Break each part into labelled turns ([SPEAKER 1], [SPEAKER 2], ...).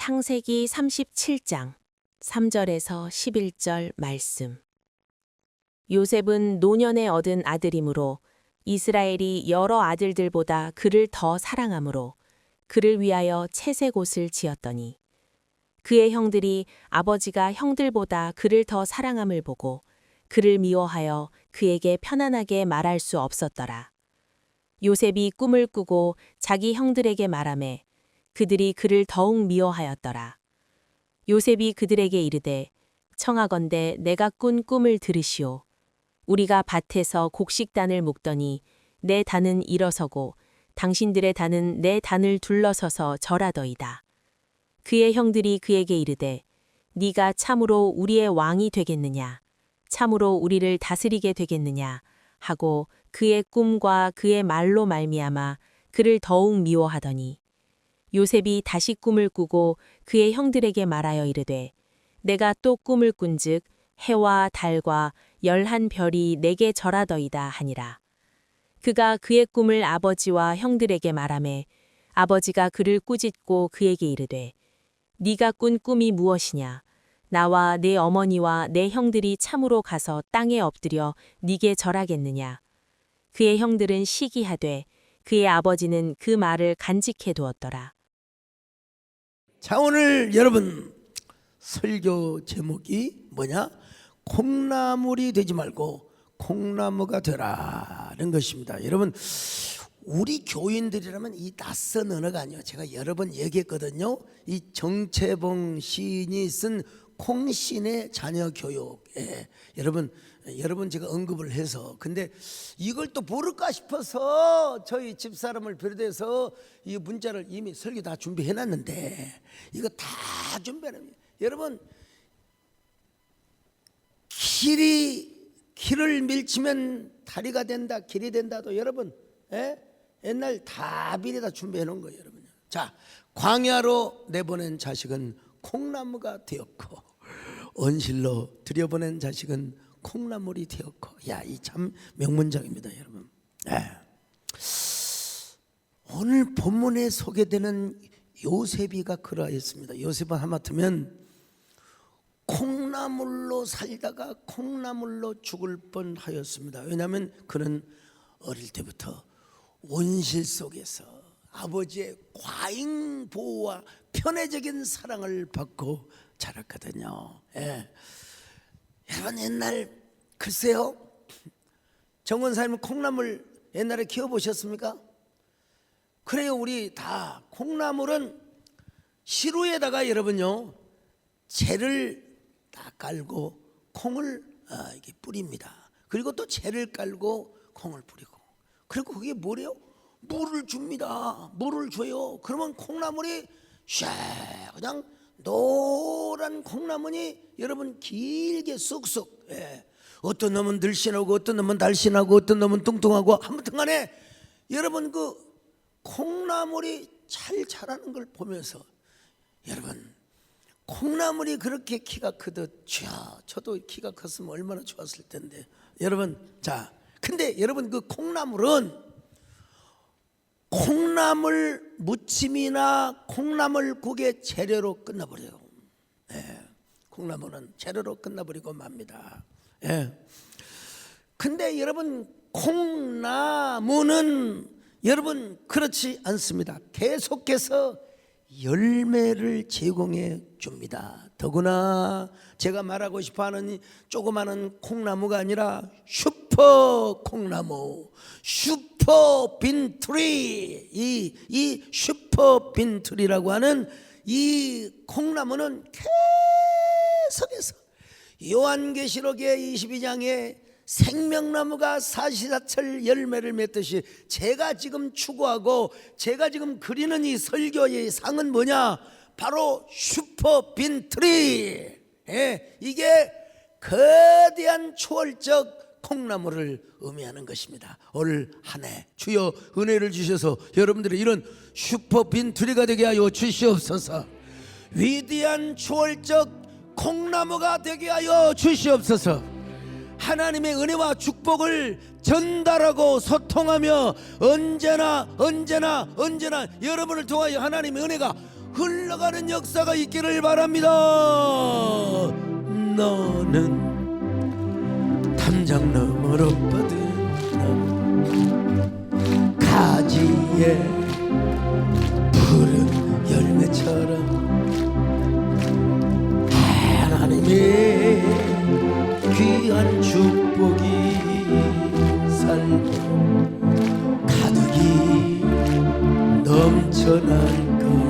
[SPEAKER 1] 창세기 37장 3절에서 11절 말씀. 요셉은 노년에 얻은 아들이므로 이스라엘이 여러 아들들보다 그를 더 사랑하므로 그를 위하여 채색 옷을 지었더니 그의 형들이 아버지가 형들보다 그를 더 사랑함을 보고 그를 미워하여 그에게 편안하게 말할 수 없었더라. 요셉이 꿈을 꾸고 자기 형들에게 말하매 그들이 그를 더욱 미워하였더라. 요셉이 그들에게 이르되 청하건대 내가 꾼 꿈을 들으시오. 우리가 밭에서 곡식단을 묶더니 내 단은 일어서고 당신들의 단은 내 단을 둘러서서 절하더이다. 그의 형들이 그에게 이르되 네가 참으로 우리의 왕이 되겠느냐? 참으로 우리를 다스리게 되겠느냐? 하고 그의 꿈과 그의 말로 말미암아 그를 더욱 미워하더니 요셉이 다시 꿈을 꾸고 그의 형들에게 말하여 이르되 내가 또 꿈을 꾼즉 해와 달과 11별이 내게 절하더이다 하니라. 그가 그의 꿈을 아버지와 형들에게 말하매 아버지가 그를 꾸짖고 그에게 이르되 네가 꾼 꿈이 무엇이냐? 나와 내 어머니와 내 형들이 참으로 가서 땅에 엎드려 네게 절하겠느냐? 그의 형들은 시기하되 그의 아버지는 그 말을 간직해 두었더라.
[SPEAKER 2] 자, 오늘 여러분 설교 제목이 뭐냐? 콩나물이 되지 말고 콩나무가 되라는 것입니다. 여러분, 우리 교인들이라면 이 낯선 언어가 아니에요. 제가 여러 번 얘기했거든요. 이 정채봉 시인이 쓴 콩신의 자녀 교육. 여러분 제가 언급을 해서, 근데 이걸 또 모를까 싶어서 저희 집사람을 비롯해서 이 문자를 이미 설교 다 준비해놨는데 이거 다 준비해놨습니다. 여러분, 길을 밀치면 다리가 된다, 길이 된다도 여러분, 옛날 다 미리 다 준비해 놓은 거예요, 여러분. 자, 광야로 내보낸 자식은 콩나무가 되었고 온실로 들여보낸 자식은 콩나물이 되었고. 야, 이 참 명문장입니다, 여러분. 오늘 본문에 소개되는 요셉이가 그러했습니다. 요셉은 하마터면 콩나물로 살다가 콩나물로 죽을 뻔하였습니다. 왜냐하면 그는 어릴 때부터 온실 속에서 아버지의 과잉 보호와 편애적인 사랑을 받고 자랐거든요. 여러분, 옛날 글쎄요, 정원사님 콩나물 옛날에 키워보셨습니까? 그래요. 우리 다 콩나물은 시루에다가 여러분요 재를 다 깔고 콩을 이렇게 뿌립니다. 그리고 또 재를 깔고 콩을 뿌리고, 그리고 그게 뭐래요? 물을 줍니다. 물을 줘요. 그러면 콩나물이 샤 그냥 노란 콩나물이 여러분 길게 쑥쑥. 어떤 놈은 늘씬하고 어떤 놈은 날씬하고 어떤 놈은 뚱뚱하고, 아무튼 간에 여러분 그 콩나물이 잘 자라는 걸 보면서 여러분, 콩나물이 그렇게 키가 크듯 저도 키가 컸으면 얼마나 좋았을 텐데 여러분. 자, 근데 여러분 그 콩나물은 콩나물 무침이나 콩나물국의 재료로 끝나버려요. 콩나물은 재료로 끝나버리고 맙니다. 근데 여러분 콩나무는 여러분 그렇지 않습니다. 계속해서 열매를 제공해 줍니다. 더구나 제가 말하고 싶어하는 조그마한 콩나무가 아니라 슈퍼 콩나무, 슈퍼 빈트리. 이 슈퍼 빈트리라고 하는 이 콩나무는 계속해서 요한계시록의 22장에 생명나무가 사시사철 열매를 맺듯이 제가 지금 추구하고 제가 지금 그리는 이 설교의 상은 뭐냐? 바로 슈퍼 빈트리. 이게 거대한 초월적 콩나무를 의미하는 것입니다. 올 한 해 주여 은혜를 주셔서 여러분들이 이런 슈퍼 빈트리가 되게 하여 주시옵소서. 위대한 초월적 콩나무가 되게 하여 주시옵소서. 하나님의 은혜와 축복을 전달하고 소통하며 언제나 여러분을 통하여 하나님의 은혜가 흘러가는 역사가 있기를 바랍니다. 너는 담장 너머로 뻗은 가지에 푸른 열매처럼 하나님의 귀한 축복이 살고 가득히 넘쳐날 거야.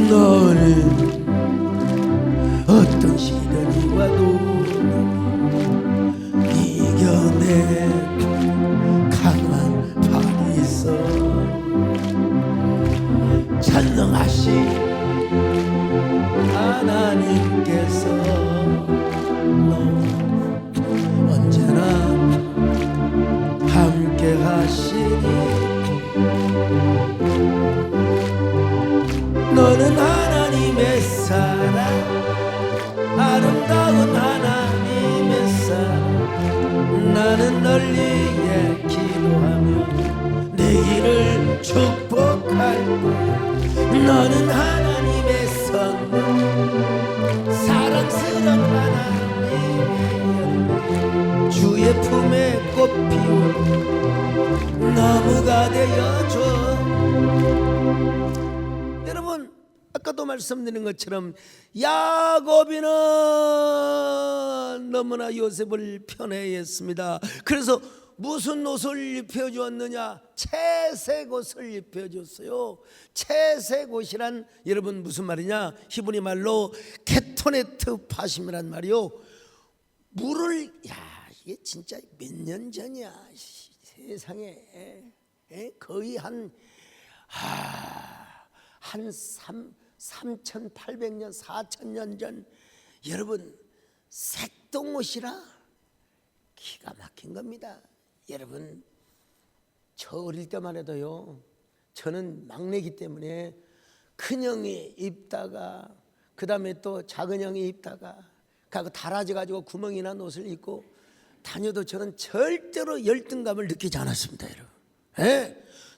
[SPEAKER 2] 너는 어떤 시련이 와도 이겨내 강한 팔이 있어. 전능하신 하나님께서 너 언제나 함께 하시니 너는 하나님의 사랑, 아름다운 하나님의 사랑. 나는 널 위해 기도하며 내일을 축복할 거야. 너는 하나님의 선물, 사랑스러운 하나님의 열매, 주의 품에 꽃 피운 나무가 되어줘. 여러분, 아까도 말씀드린 것처럼 야곱이는 너무나 요셉을 편애했습니다. 그래서 무슨 옷을 입혀주었느냐? 채색 옷을 입혀줬어요. 채색 옷이란 여러분 무슨 말이냐? 히브리 말로 케토네트 파심이란 말이요. 물을, 이게 진짜 몇 년 전이야. 세상에 거의 한 3,800년 4,000년 전. 여러분, 색동옷이라 기가 막힌 겁니다. 여러분, 저 어릴 때만 해도요, 저는 막내기 때문에 큰형이 입다가 그 다음에 또 작은형이 입다가 가고 달아져 가지고 구멍이 난 옷을 입고 다녀도 저는 절대로 열등감을 느끼지 않았습니다. 여러분,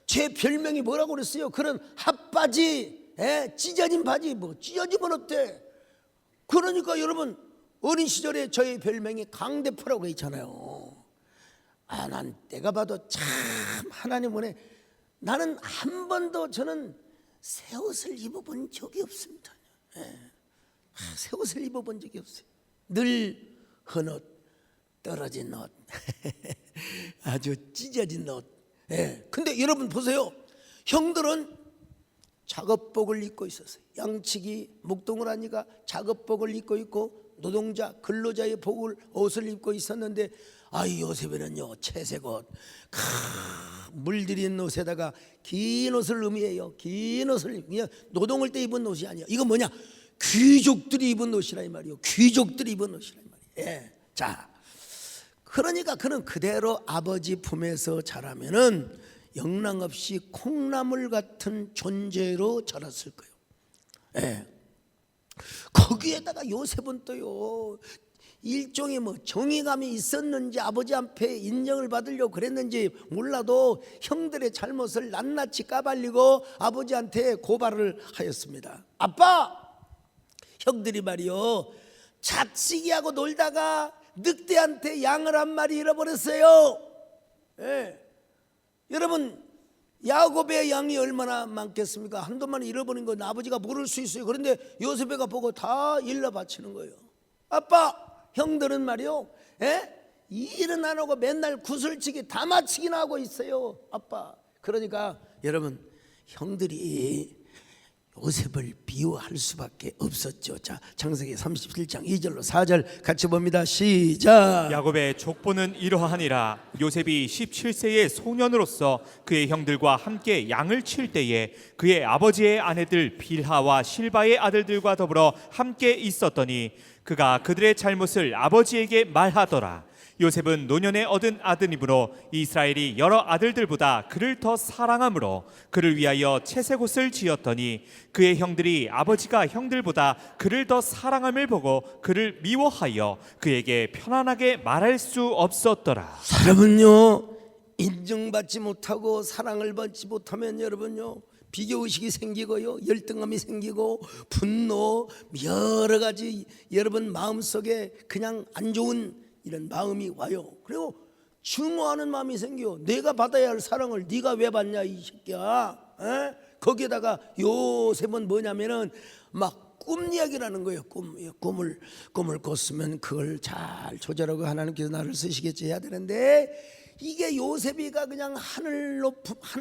[SPEAKER 2] 제 별명이 뭐라고 그랬어요? 그런 핫바지, 찢어진 바지, 뭐 찢어지면 어때? 그러니까 여러분, 어린 시절에 저의 별명이 강대포라고 있잖아요. 난 내가 봐도 참 하나님 은혜. 나는 한 번도 저는 새 옷을 입어본 적이 없습니다. 새 옷을 입어본 적이 없어요. 늘 헌옷, 떨어진 옷, 아주 찢어진 옷. 근데 여러분 보세요. 형들은 작업복을 입고 있었어요. 양치기, 목동을 하니까 작업복을 입고 있고 노동자, 근로자의 옷을 입고 있었는데, 요셉에는요 채색 옷, 물들인 옷에다가 긴 옷을 의미해요. 긴 옷을, 그냥 노동할 때 입은 옷이 아니야. 이거 뭐냐? 귀족들이 입은 옷이라 이 말이요. 귀족들이 입은 옷이라 이 말이에요. 자, 그러니까 그는 그대로 아버지 품에서 자라면은 영락없이 콩나물 같은 존재로 자랐을 거예요. 거기에다가 요셉은 또요, 일종의 정의감이 있었는지 아버지 앞에 인정을 받으려고 그랬는지 몰라도 형들의 잘못을 낱낱이 까발리고 아버지한테 고발을 하였습니다. 아빠, 형들이 말이요, 잡시기하고 놀다가 늑대한테 양을 한 마리 잃어버렸어요. 여러분, 야곱의 양이 얼마나 많겠습니까? 한동안 잃어버린 건 아버지가 모를 수 있어요. 그런데 요셉이가 보고 다 일러 바치는 거예요. 아빠, 형들은 말이요, 일은 안 하고 맨날 구슬치기 다마치기나 하고 있어요. 아빠. 그러니까 여러분, 형들이 요셉을 비유할 수밖에 없었죠. 자, 창세기 37장 2절로 4절 같이 봅니다. 시작.
[SPEAKER 3] 야곱의 족보는 이러하니라. 요셉이 17세의 소년으로서 그의 형들과 함께 양을 칠 때에 그의 아버지의 아내들 빌하와 실바의 아들들과 더불어 함께 있었더니 그가 그들의 잘못을 아버지에게 말하더라. 요셉은 노년에 얻은 아드님으로 이스라엘이 여러 아들들보다 그를 더 사랑함으로 그를 위하여 채색옷을 지었더니 그의 형들이 아버지가 형들보다 그를 더 사랑함을 보고 그를 미워하여 그에게 편안하게 말할 수 없었더라.
[SPEAKER 2] 사람은요, 인정받지 못하고 사랑을 받지 못하면 여러분요, 비교의식이 생기고요, 열등감이 생기고 분노, 여러 가지 여러분 마음속에 그냥 안 좋은 이런 마음이 와요. 그리고 증오하는 마음이 생겨. 내가 받아야 할 사랑을 네가 왜 받냐 이 새끼야. 에? 거기에다가 요셉은 뭐냐면은 막 꿈 이야기라는 거예요. 꿈을 꿨으면 그걸 잘 조절하고 하나님께서 나를 쓰시겠지 해야 되는데, 이게 요셉이가 그냥 하늘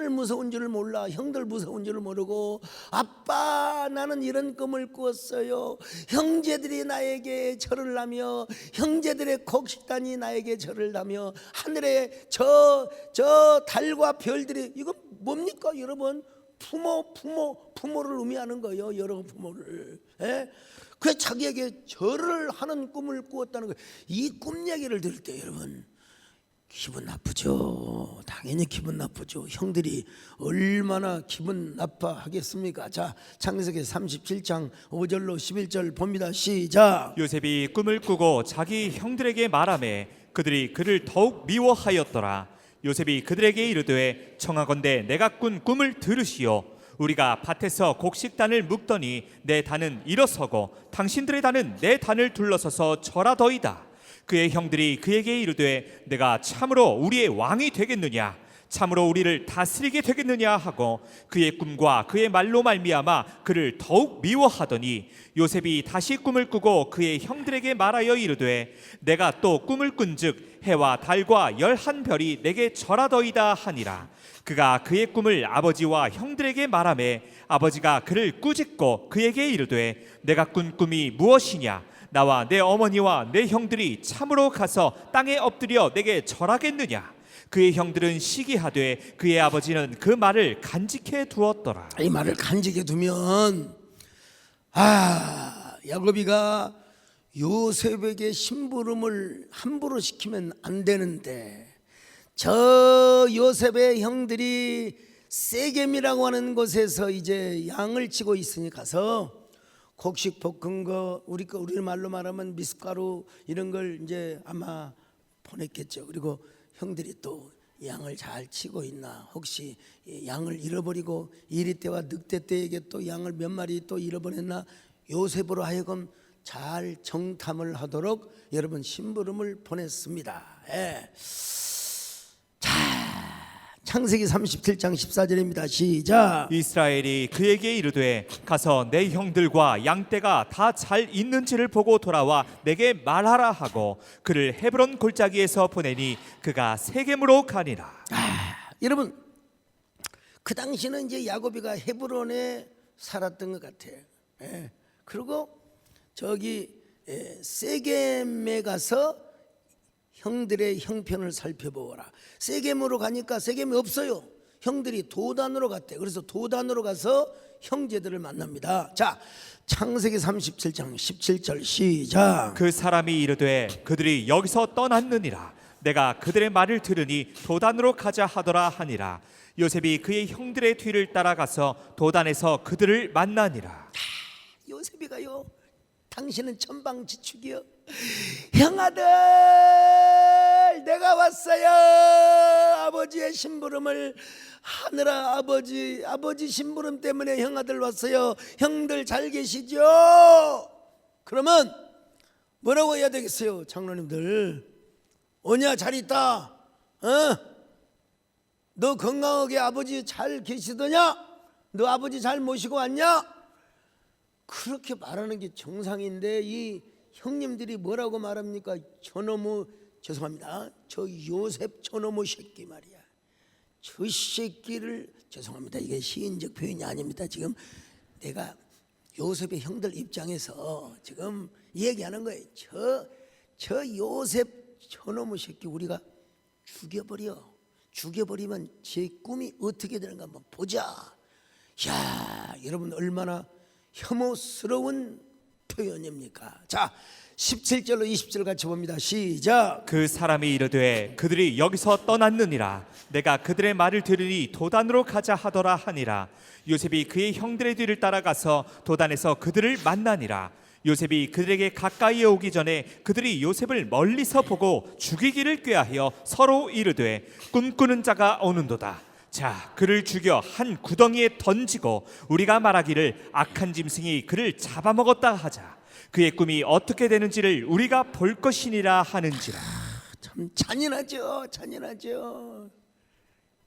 [SPEAKER 2] 무서운 줄을 몰라. 형들 무서운 줄을 모르고, 아빠 나는 이런 꿈을 꾸었어요. 형제들이 나에게 절을 하며, 형제들의 곡식단이 나에게 절을 하며, 하늘에 저 달과 별들이, 이거 뭡니까 여러분? 부모를 의미하는 거예요. 여러 부모를. 예? 그래서 자기에게 절을 하는 꿈을 꾸었다는 거예요. 이 꿈 얘기를 들을 때 여러분 기분 나쁘죠. 당연히 기분 나쁘죠. 형들이 얼마나 기분 나빠하겠습니까? 자, 창세기 37장 5절로 11절 봅니다. 시작.
[SPEAKER 3] 요셉이 꿈을 꾸고 자기 형들에게 말하매 그들이 그를 더욱 미워하였더라. 요셉이 그들에게 이르되 청하건대 내가 꾼 꿈을 들으시오. 우리가 밭에서 곡식단을 묶더니 내 단은 일어서고 당신들의 단은 내 단을 둘러서서 절하더이다. 그의 형들이 그에게 이르되 내가 참으로 우리의 왕이 되겠느냐, 참으로 우리를 다스리게 되겠느냐 하고 그의 꿈과 그의 말로 말미암아 그를 더욱 미워하더니 요셉이 다시 꿈을 꾸고 그의 형들에게 말하여 이르되 내가 또 꿈을 꾼즉 해와 달과 11별이 내게 절하더이다 하니라. 그가 그의 꿈을 아버지와 형들에게 말하매 아버지가 그를 꾸짖고 그에게 이르되 내가 꾼 꿈이 무엇이냐, 나와 내 어머니와 내 형들이 참으로 가서 땅에 엎드려 내게 절하겠느냐. 그의 형들은 시기하되 그의 아버지는 그 말을 간직해 두었더라.
[SPEAKER 2] 이 말을 간직해 두면 야곱이가 요셉에게 심부름을 함부로 시키면 안 되는데, 저 요셉의 형들이 세겜이라고 하는 곳에서 이제 양을 치고 있으니 가서 곡식 볶은 거, 우리 말로 말하면 미숫가루 이런 걸 이제 아마 보냈겠죠. 그리고 형들이 또 양을 잘 치고 있나, 혹시 양을 잃어버리고 이리 때와 늑대 때에게 또 양을 몇 마리 또 잃어버렸나, 요셉으로 하여금 잘 정탐을 하도록 여러분 심부름을 보냈습니다. 예. 자, 창세기 37장 14절입니다. 시작.
[SPEAKER 3] 이스라엘이 그에게 이르되 가서 내 형들과 양떼가 다 잘 있는지를 보고 돌아와 내게 말하라 하고 그를 헤브론 골짜기에서 보내니 그가 세겜으로 가니라.
[SPEAKER 2] 여러분, 그 당시는 이제 야곱이가 헤브론에 살았던 것 같아요. 예. 그리고 저기 세겜에 가서 형들의 형편을 살펴보라. 세겜으로 가니까 세겜이 없어요. 형들이 도단으로 갔대. 그래서 도단으로 가서 형제들을 만납니다. 자, 창세기 37장 17절 시작.
[SPEAKER 3] 그 사람이 이르되 그들이 여기서 떠났느니라. 내가 그들의 말을 들으니 도단으로 가자 하더라 하니라. 요셉이 그의 형들의 뒤를 따라가서 도단에서 그들을 만나니라.
[SPEAKER 2] 요셉이가요, 당신은 천방지축이요, 형아들 내가 왔어요. 아버지의 심부름을 하느라 아버지 심부름 때문에 형아들 왔어요. 형들 잘 계시죠? 그러면 뭐라고 해야 되겠어요? 장로님들, 오냐 잘 있다, 너 건강하게 아버지 잘 계시더냐? 너 아버지 잘 모시고 왔냐? 그렇게 말하는 게 정상인데 이 형님들이 뭐라고 말합니까? 저놈의, 죄송합니다, 저 요셉 저놈의 새끼 말이야. 저 새끼를, 죄송합니다, 이게 시인적 표현이 아닙니다. 지금 내가 요셉의 형들 입장에서 지금 얘기하는 거예요. 저 요셉 저놈의 새끼 우리가 죽여버리면 제 꿈이 어떻게 되는가 한번 보자. 야, 여러분 얼마나 혐오스러운 표현입니까? 자, 17절로 20절 같이 봅니다. 시작.
[SPEAKER 3] 그 사람이 이르되 그들이 여기서 떠났느니라. 내가 그들의 말을 들으니 도단으로 가자 하더라 하니라. 요셉이 그의 형들의 뒤를 따라가서 도단에서 그들을 만나니라. 요셉이 그들에게 가까이 오기 전에 그들이 요셉을 멀리서 보고 죽이기를 꾀하여 서로 이르되 꿈꾸는 자가 오는도다. 자, 그를 죽여 한 구덩이에 던지고 우리가 말하기를 악한 짐승이 그를 잡아먹었다 하자. 그의 꿈이 어떻게 되는지를 우리가 볼 것이니라 하는지라.
[SPEAKER 2] 참 잔인하죠, 잔인하죠.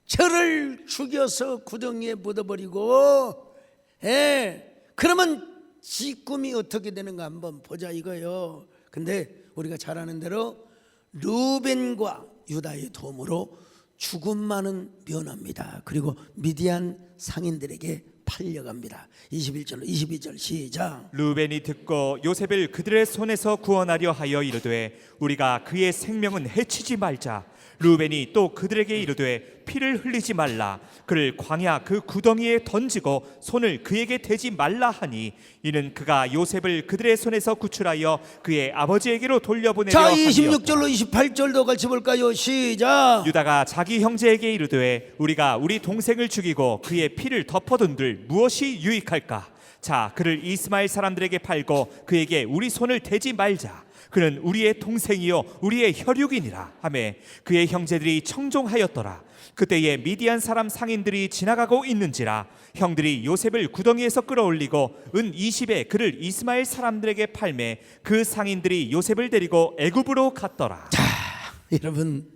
[SPEAKER 2] 저를 죽여서 구덩이에 묻어버리고, 그러면 지 꿈이 어떻게 되는가 한번 보자 이거요. 근데 우리가 잘 아는 대로 르벤과 유다의 도움으로 죽음만은 면합니다. 그리고 미디안 상인들에게 팔려갑니다. 21절로 22절 시작.
[SPEAKER 3] 르벤이 듣고 요셉을 그들의 손에서 구원하려 하여 이르되 우리가 그의 생명은 해치지 말자. 르벤이 또 그들에게 이르되 피를 흘리지 말라. 그를 광야 그 구덩이에 던지고 손을 그에게 대지 말라 하니 이는 그가 요셉을 그들의 손에서 구출하여 그의 아버지에게로 돌려보내려
[SPEAKER 2] 자,
[SPEAKER 3] 함이었다.
[SPEAKER 2] 26절로 28절도 같이 볼까요? 시작.
[SPEAKER 3] 유다가 자기 형제에게 이르되 우리가 우리 동생을 죽이고 그의 피를 덮어둔들 무엇이 유익할까? 자, 그를 이스마엘 사람들에게 팔고 그에게 우리 손을 대지 말자. 그는 우리의 동생이요 우리의 혈육이니라 하며 그의 형제들이 청종하였더라. 그때에 미디안 사람 상인들이 지나가고 있는지라 형들이 요셉을 구덩이에서 끌어올리고 은 20에 그를 이스마엘 사람들에게 팔매 그 상인들이 요셉을 데리고 애굽으로 갔더라.
[SPEAKER 2] 자, 여러분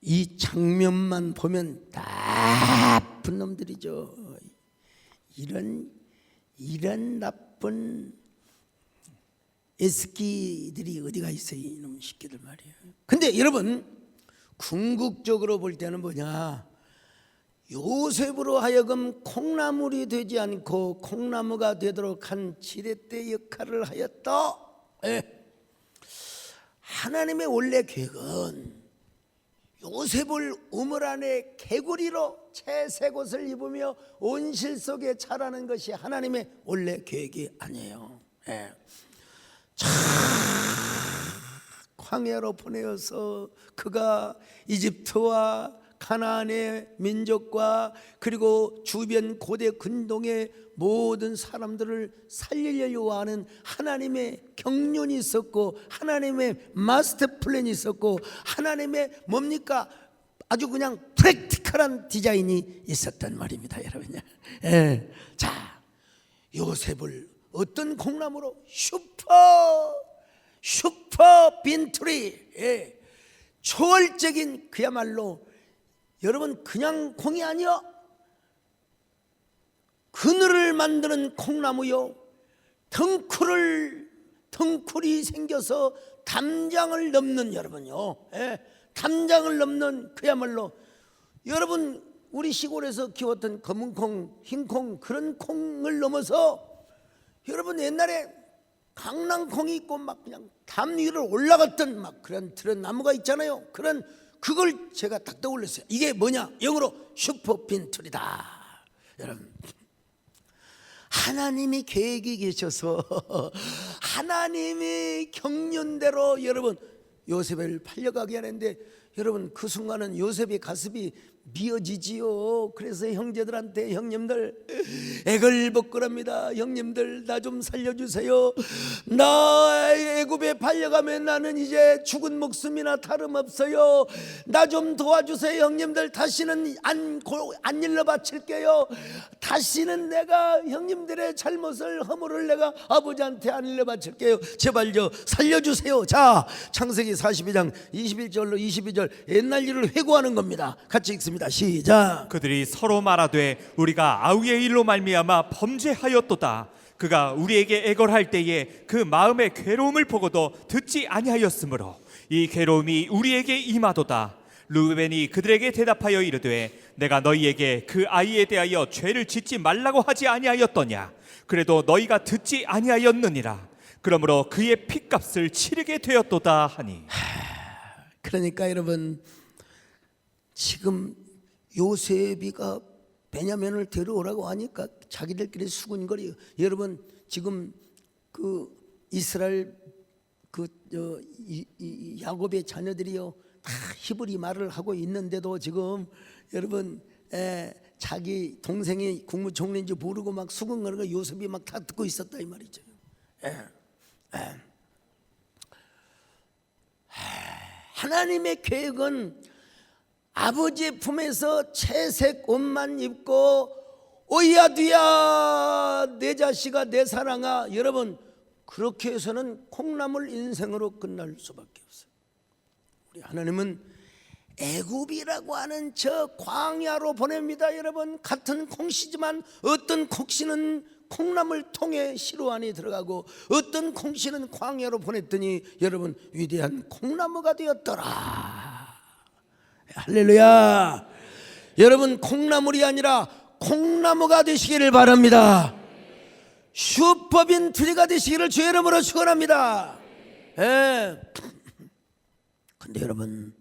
[SPEAKER 2] 이 장면만 보면 나쁜 놈들이죠. 이런 나쁜 에스키들이 어디가 있어요, 이놈 새끼들 말이에요. 근데 여러분 궁극적으로 볼 때는 뭐냐, 요셉으로 하여금 콩나물이 되지 않고 콩나무가 되도록 한 지렛대 역할을 하였다. 하나님의 원래 계획은 요셉을 우물 안에 개구리로 채색 옷을 입으며 온실 속에 자라는 것이 하나님의 원래 계획이 아니에요. 광야로 보내어서 그가 이집트와 가나안의 민족과 그리고 주변 고대 근동의 모든 사람들을 살리려고 하는 하나님의 경륜이 있었고 하나님의 마스터 플랜이 있었고 하나님의 뭡니까 아주 그냥 프랙티컬한 디자인이 있었단 말입니다, 여러분. 자, 요셉을 어떤 콩나무로 슈퍼 빈트리, 초월적인 그야말로 여러분 그냥 콩이 아니요, 그늘을 만드는 콩나무요, 덩쿨이 생겨서 담장을 넘는, 여러분요, 담장을 넘는 그야말로 여러분 우리 시골에서 키웠던 검은 콩, 흰 콩, 그런 콩을 넘어서 여러분 옛날에 강낭콩이 있고 막 그냥 담 위로 올라갔던 막 그런 나무가 있잖아요. 그걸 제가 딱 떠올렸어요. 이게 뭐냐? 영어로 슈퍼빈툴이다. 여러분, 하나님이 계획이 계셔서 하나님이 경륜대로 여러분 요셉을 팔려가게 하는데 여러분 그 순간은 요셉의 가슴이 미어지지요. 그래서 형제들한테 형님들 애걸복걸합니다. 형님들 나 좀 살려주세요. 나 애굽에 팔려가면 나는 이제 죽은 목숨이나 다름없어요. 나 좀 도와주세요. 형님들 다시는 안 일러 바칠게요. 다시는 내가 형님들의 잘못을 허물을 내가 아버지한테 안 일러 바칠게요. 제발 살려주세요. 자, 창세기 42장 21절로 22절 옛날 일을 회고하는 겁니다. 같이 읽습니다. 시작.
[SPEAKER 3] 그들이 서로 말하되 우리가 아우의 일로 말미암아 범죄하였도다. 그가 우리에게 애걸할 때에 그 마음의 괴로움을 보고도 듣지 아니하였으므로 이 괴로움이 우리에게 임하도다. 르우벤이 그들에게 대답하여 이르되 내가 너희에게 그 아이에 대하여 죄를 짓지 말라고 하지 아니하였더냐. 그래도 너희가 듣지 아니하였느니라. 그러므로 그의 핏값을 치르게 되었도다 하니.
[SPEAKER 2] 그러니까 여러분 지금 요셉이가 베냐민을 데려오라고 하니까 자기들끼리 수군거려요. 여러분 지금 그 이스라엘 야곱의 자녀들이요 다 히브리 말을 하고 있는데도 지금 여러분 자기 동생이 국무총리인지 모르고 막 수군거리고 요셉이 막 다 듣고 있었다 이 말이죠. 하나님의 계획은 아버지의 품에서 채색 옷만 입고 어이야 뒤야 내 자식아 내 사랑아, 여러분 그렇게 해서는 콩나물 인생으로 끝날 수밖에 없어요. 우리 하나님은 애굽이라고 하는 저 광야로 보냅니다. 여러분, 같은 콩씨지만 어떤 콩씨는 콩나물 통에 시로 안에 들어가고 어떤 콩씨는 광야로 보냈더니 여러분 위대한 콩나무가 되었더라. 할렐루야. 여러분 콩나물이 아니라 콩나무가 되시기를 바랍니다. 슈퍼빈 트리가 되시기를 주의 이름으로 축원합니다. 예. 근데 여러분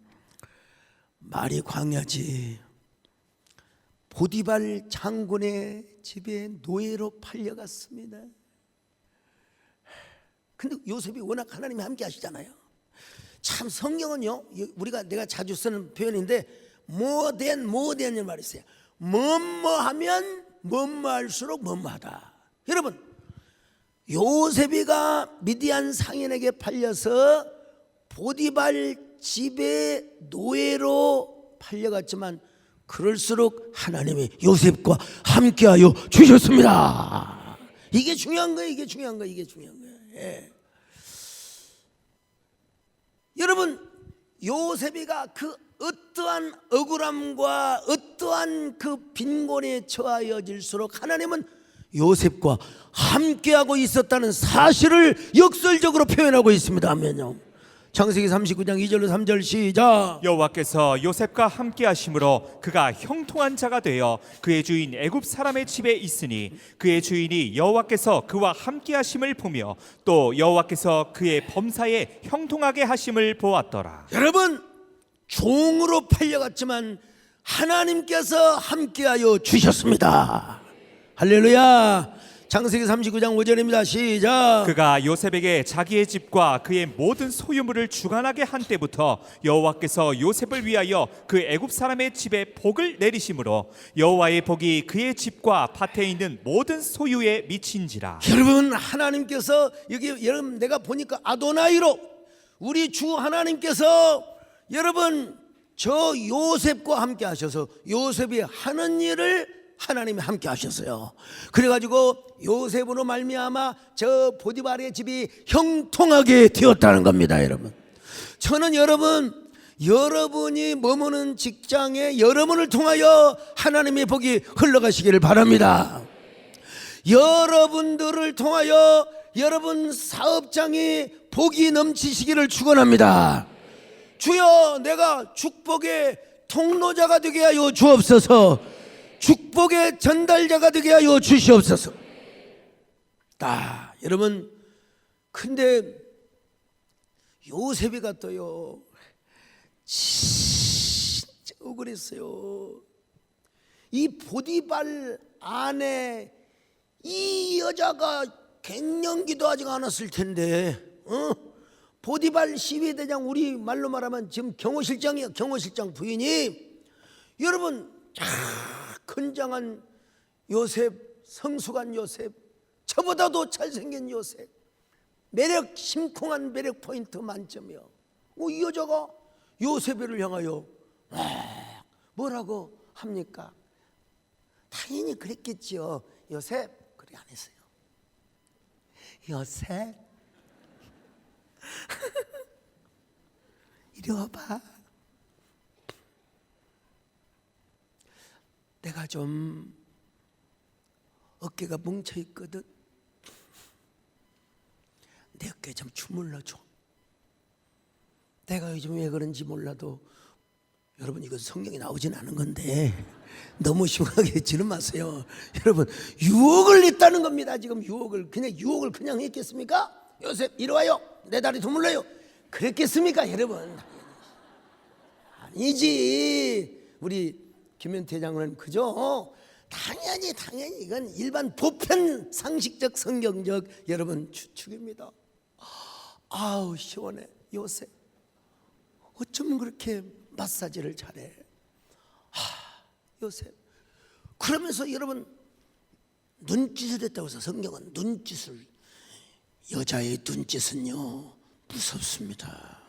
[SPEAKER 2] 말이 광야지. 보디발 장군의 집에 노예로 팔려갔습니다. 근데 요셉이 워낙 하나님이 함께 하시잖아요. 참 성경은요, 우리가 내가 자주 쓰는 표현인데 뭐된이라는 말이 있어요. 뭐뭐하면 뭐뭐할수록 뭐뭐하다. 여러분 요셉이가 미디안 상인에게 팔려서 보디발 집에 노예로 팔려갔지만 그럴수록 하나님이 요셉과 함께하여 주셨습니다. 이게 중요한 거예요. 이게 중요한 거예요. 이게 중요한 거예요. 예. 여러분 요셉이가 그 어떠한 억울함과 어떠한 그 빈곤에 처하여질수록 하나님은 요셉과 함께하고 있었다는 사실을 역설적으로 표현하고 있습니다. 아멘요. 창세기 39장 2절로 3절 시작.
[SPEAKER 3] 여호와께서 요셉과 함께 하심으로 그가 형통한 자가 되어 그의 주인 애굽 사람의 집에 있으니 그의 주인이 여호와께서 그와 함께 하심을 보며 또 여호와께서 그의 범사에 형통하게 하심을 보았더라.
[SPEAKER 2] 여러분 종으로 팔려갔지만 하나님께서 함께하여 주셨습니다. 할렐루야. 창세기 39장 5절입니다. 시작.
[SPEAKER 3] 그가 요셉에게 자기의 집과 그의 모든 소유물을 주관하게 한 때부터 여호와께서 요셉을 위하여 그 애굽 사람의 집에 복을 내리심으로 여호와의 복이 그의 집과 밭에 있는 모든 소유에 미친지라.
[SPEAKER 2] 여러분 하나님께서 여기 여러분 내가 보니까 아도나이로 우리 주 하나님께서 여러분 저 요셉과 함께 하셔서 요셉이 하는 일을 하나님이 함께 하셨어요. 그래가지고 요셉으로 말미암아 저 보디발의 집이 형통하게 되었다는 겁니다. 여러분 저는 여러분이 머무는 직장에 여러분을 통하여 하나님의 복이 흘러가시기를 바랍니다. 여러분들을 통하여 여러분 사업장이 복이 넘치시기를 축원합니다. 주여 내가 축복의 통로자가 되게 하여 주옵소서. 축복의 전달자가 되게 하여 주시옵소서. 여러분 근데 요셉이가 또요 진짜 억울했어요. 이 보디발 안에 이 여자가 갱년기도 아직 안 왔을 텐데 보디발 시위대장 우리 말로 말하면 지금 경호실장이에요. 경호실장 부인이 여러분 건장한 요셉, 성숙한 요셉, 저보다도 잘생긴 요셉, 매력 심쿵한 매력 포인트 만점이요. 이 여자가 요셉을 향하여 뭐라고 합니까? 당연히 그랬겠지요. 요셉 그래 안 했어요. 요셉 이리 와봐. 내가 좀 어깨가 뭉쳐있거든. 내 어깨 좀 주물러줘. 내가 요즘 왜 그런지 몰라도 여러분 이건 성경에 나오진 않은 건데 너무 심하게 지는 마세요. 여러분 유혹을 했다는 겁니다. 지금 유혹을 그냥 했겠습니까? 요셉 이리 와요. 내 다리 주물러요. 그랬겠습니까 여러분? 아니지. 우리 김현태 장로님 그죠? 당연히 이건 일반 보편 상식적 성경적 여러분 추측입니다. 아우 시원해. 요셉 어쩜 그렇게 마사지를 잘해. 요셉 그러면서 여러분 눈짓을 했다고 해서 성경은 눈짓을 여자의 눈짓은요 무섭습니다.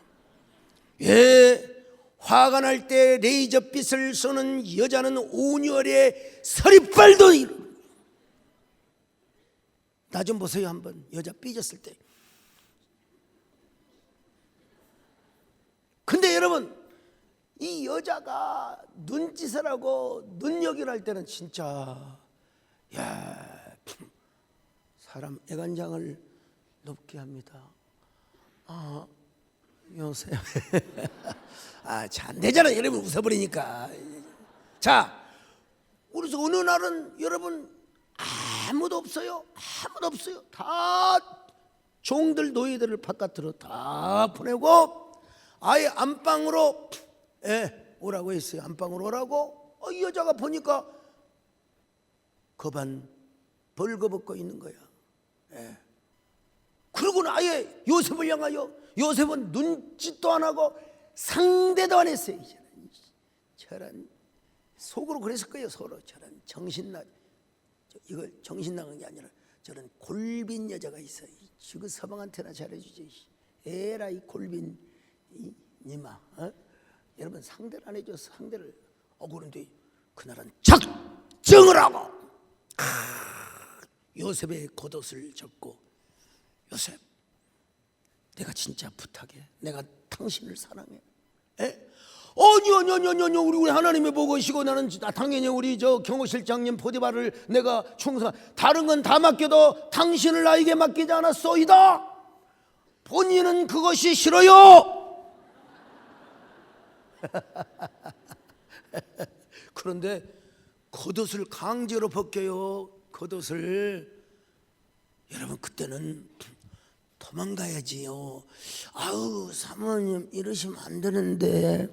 [SPEAKER 2] 예, 화가 날 때 레이저빛을 쏘는 여자는 온열의 서리빨도 나 좀 보세요 한번. 여자 삐졌을 때. 근데 여러분 이 여자가 눈짓을 하고 눈여겨를 할 때는 진짜 야 사람 애간장을 높게 합니다. 요새 잘 안 되잖아요 여러분. 웃어버리니까. 자, 그래서 어느 날은 여러분 아무도 없어요. 아무도 없어요. 다 종들 노예들을 바깥으로 다 보내고 아예 안방으로 오라고 했어요. 안방으로 오라고. 이 여자가 보니까 거반 벌거벗고 있는 거야. 그러고는 아예 요셉을 향하여, 요셉은 눈짓도 안 하고 상대도 안 했어요. 저런 속으로 그랬을 거예요. 서로 저런 정신나, 이걸 정신 나간 게 아니라 저런 골빈 여자가 있어. 지금 서방한테나 잘해주지. 에라이 골빈 니마. 여러분 상대를 안 해줘. 상대를. 그런데 그날은 작정을 하고 요셉의 겉옷을 접고, 요셉, 내가 진짜 부탁해. 내가 당신을 사랑해. 아니요. 우리 하나님이 보고 계시고 나는 당연히 우리 경호실장님 포디바를 내가 충성. 다른 건 다 맡겨도 당신을 나에게 맡기지 않았소이다. 본인은 그것이 싫어요. 그런데 겉옷을 강제로 벗겨요. 겉옷을. 여러분 그때는 도망가야지요. 아우 사모님 이러시면 안 되는데,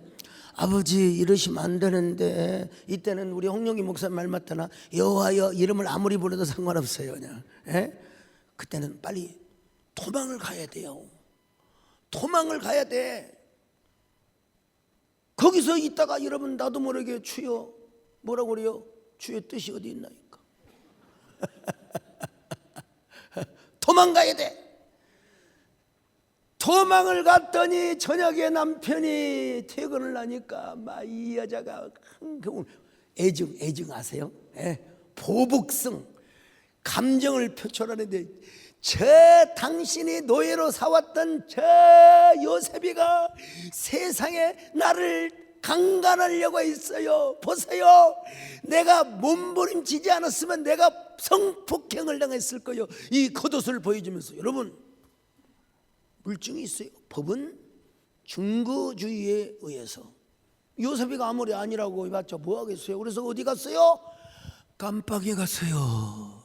[SPEAKER 2] 아버지 이러시면 안 되는데. 이때는 우리 홍영기 목사님 말 맞다나 여호와여 이름을 아무리 부르도 상관없어요 그냥. 그때는 빨리 도망을 가야 돼요. 도망을 가야 돼. 거기서 있다가 여러분 나도 모르게 주여 뭐라고 그래요? 주의 뜻이 어디 있나이까. 도망가야 돼. 도망을 갔더니 저녁에 남편이 퇴근을 하니까 막 이 여자가 애증 아세요? 보복성 감정을 표출하는데, 저 당신이 노예로 사왔던 저 요셉이가 세상에 나를 강간하려고 했어요. 보세요. 내가 몸부림치지 않았으면 내가 성폭행을 당했을 거예요. 이 겉옷을 보여주면서. 여러분 물증이 있어요. 법은 증거주의에 의해서. 요셉이가 아무리 아니라고 해봤자 뭐 하겠어요. 그래서 어디 갔어요? 감방에 갔어요.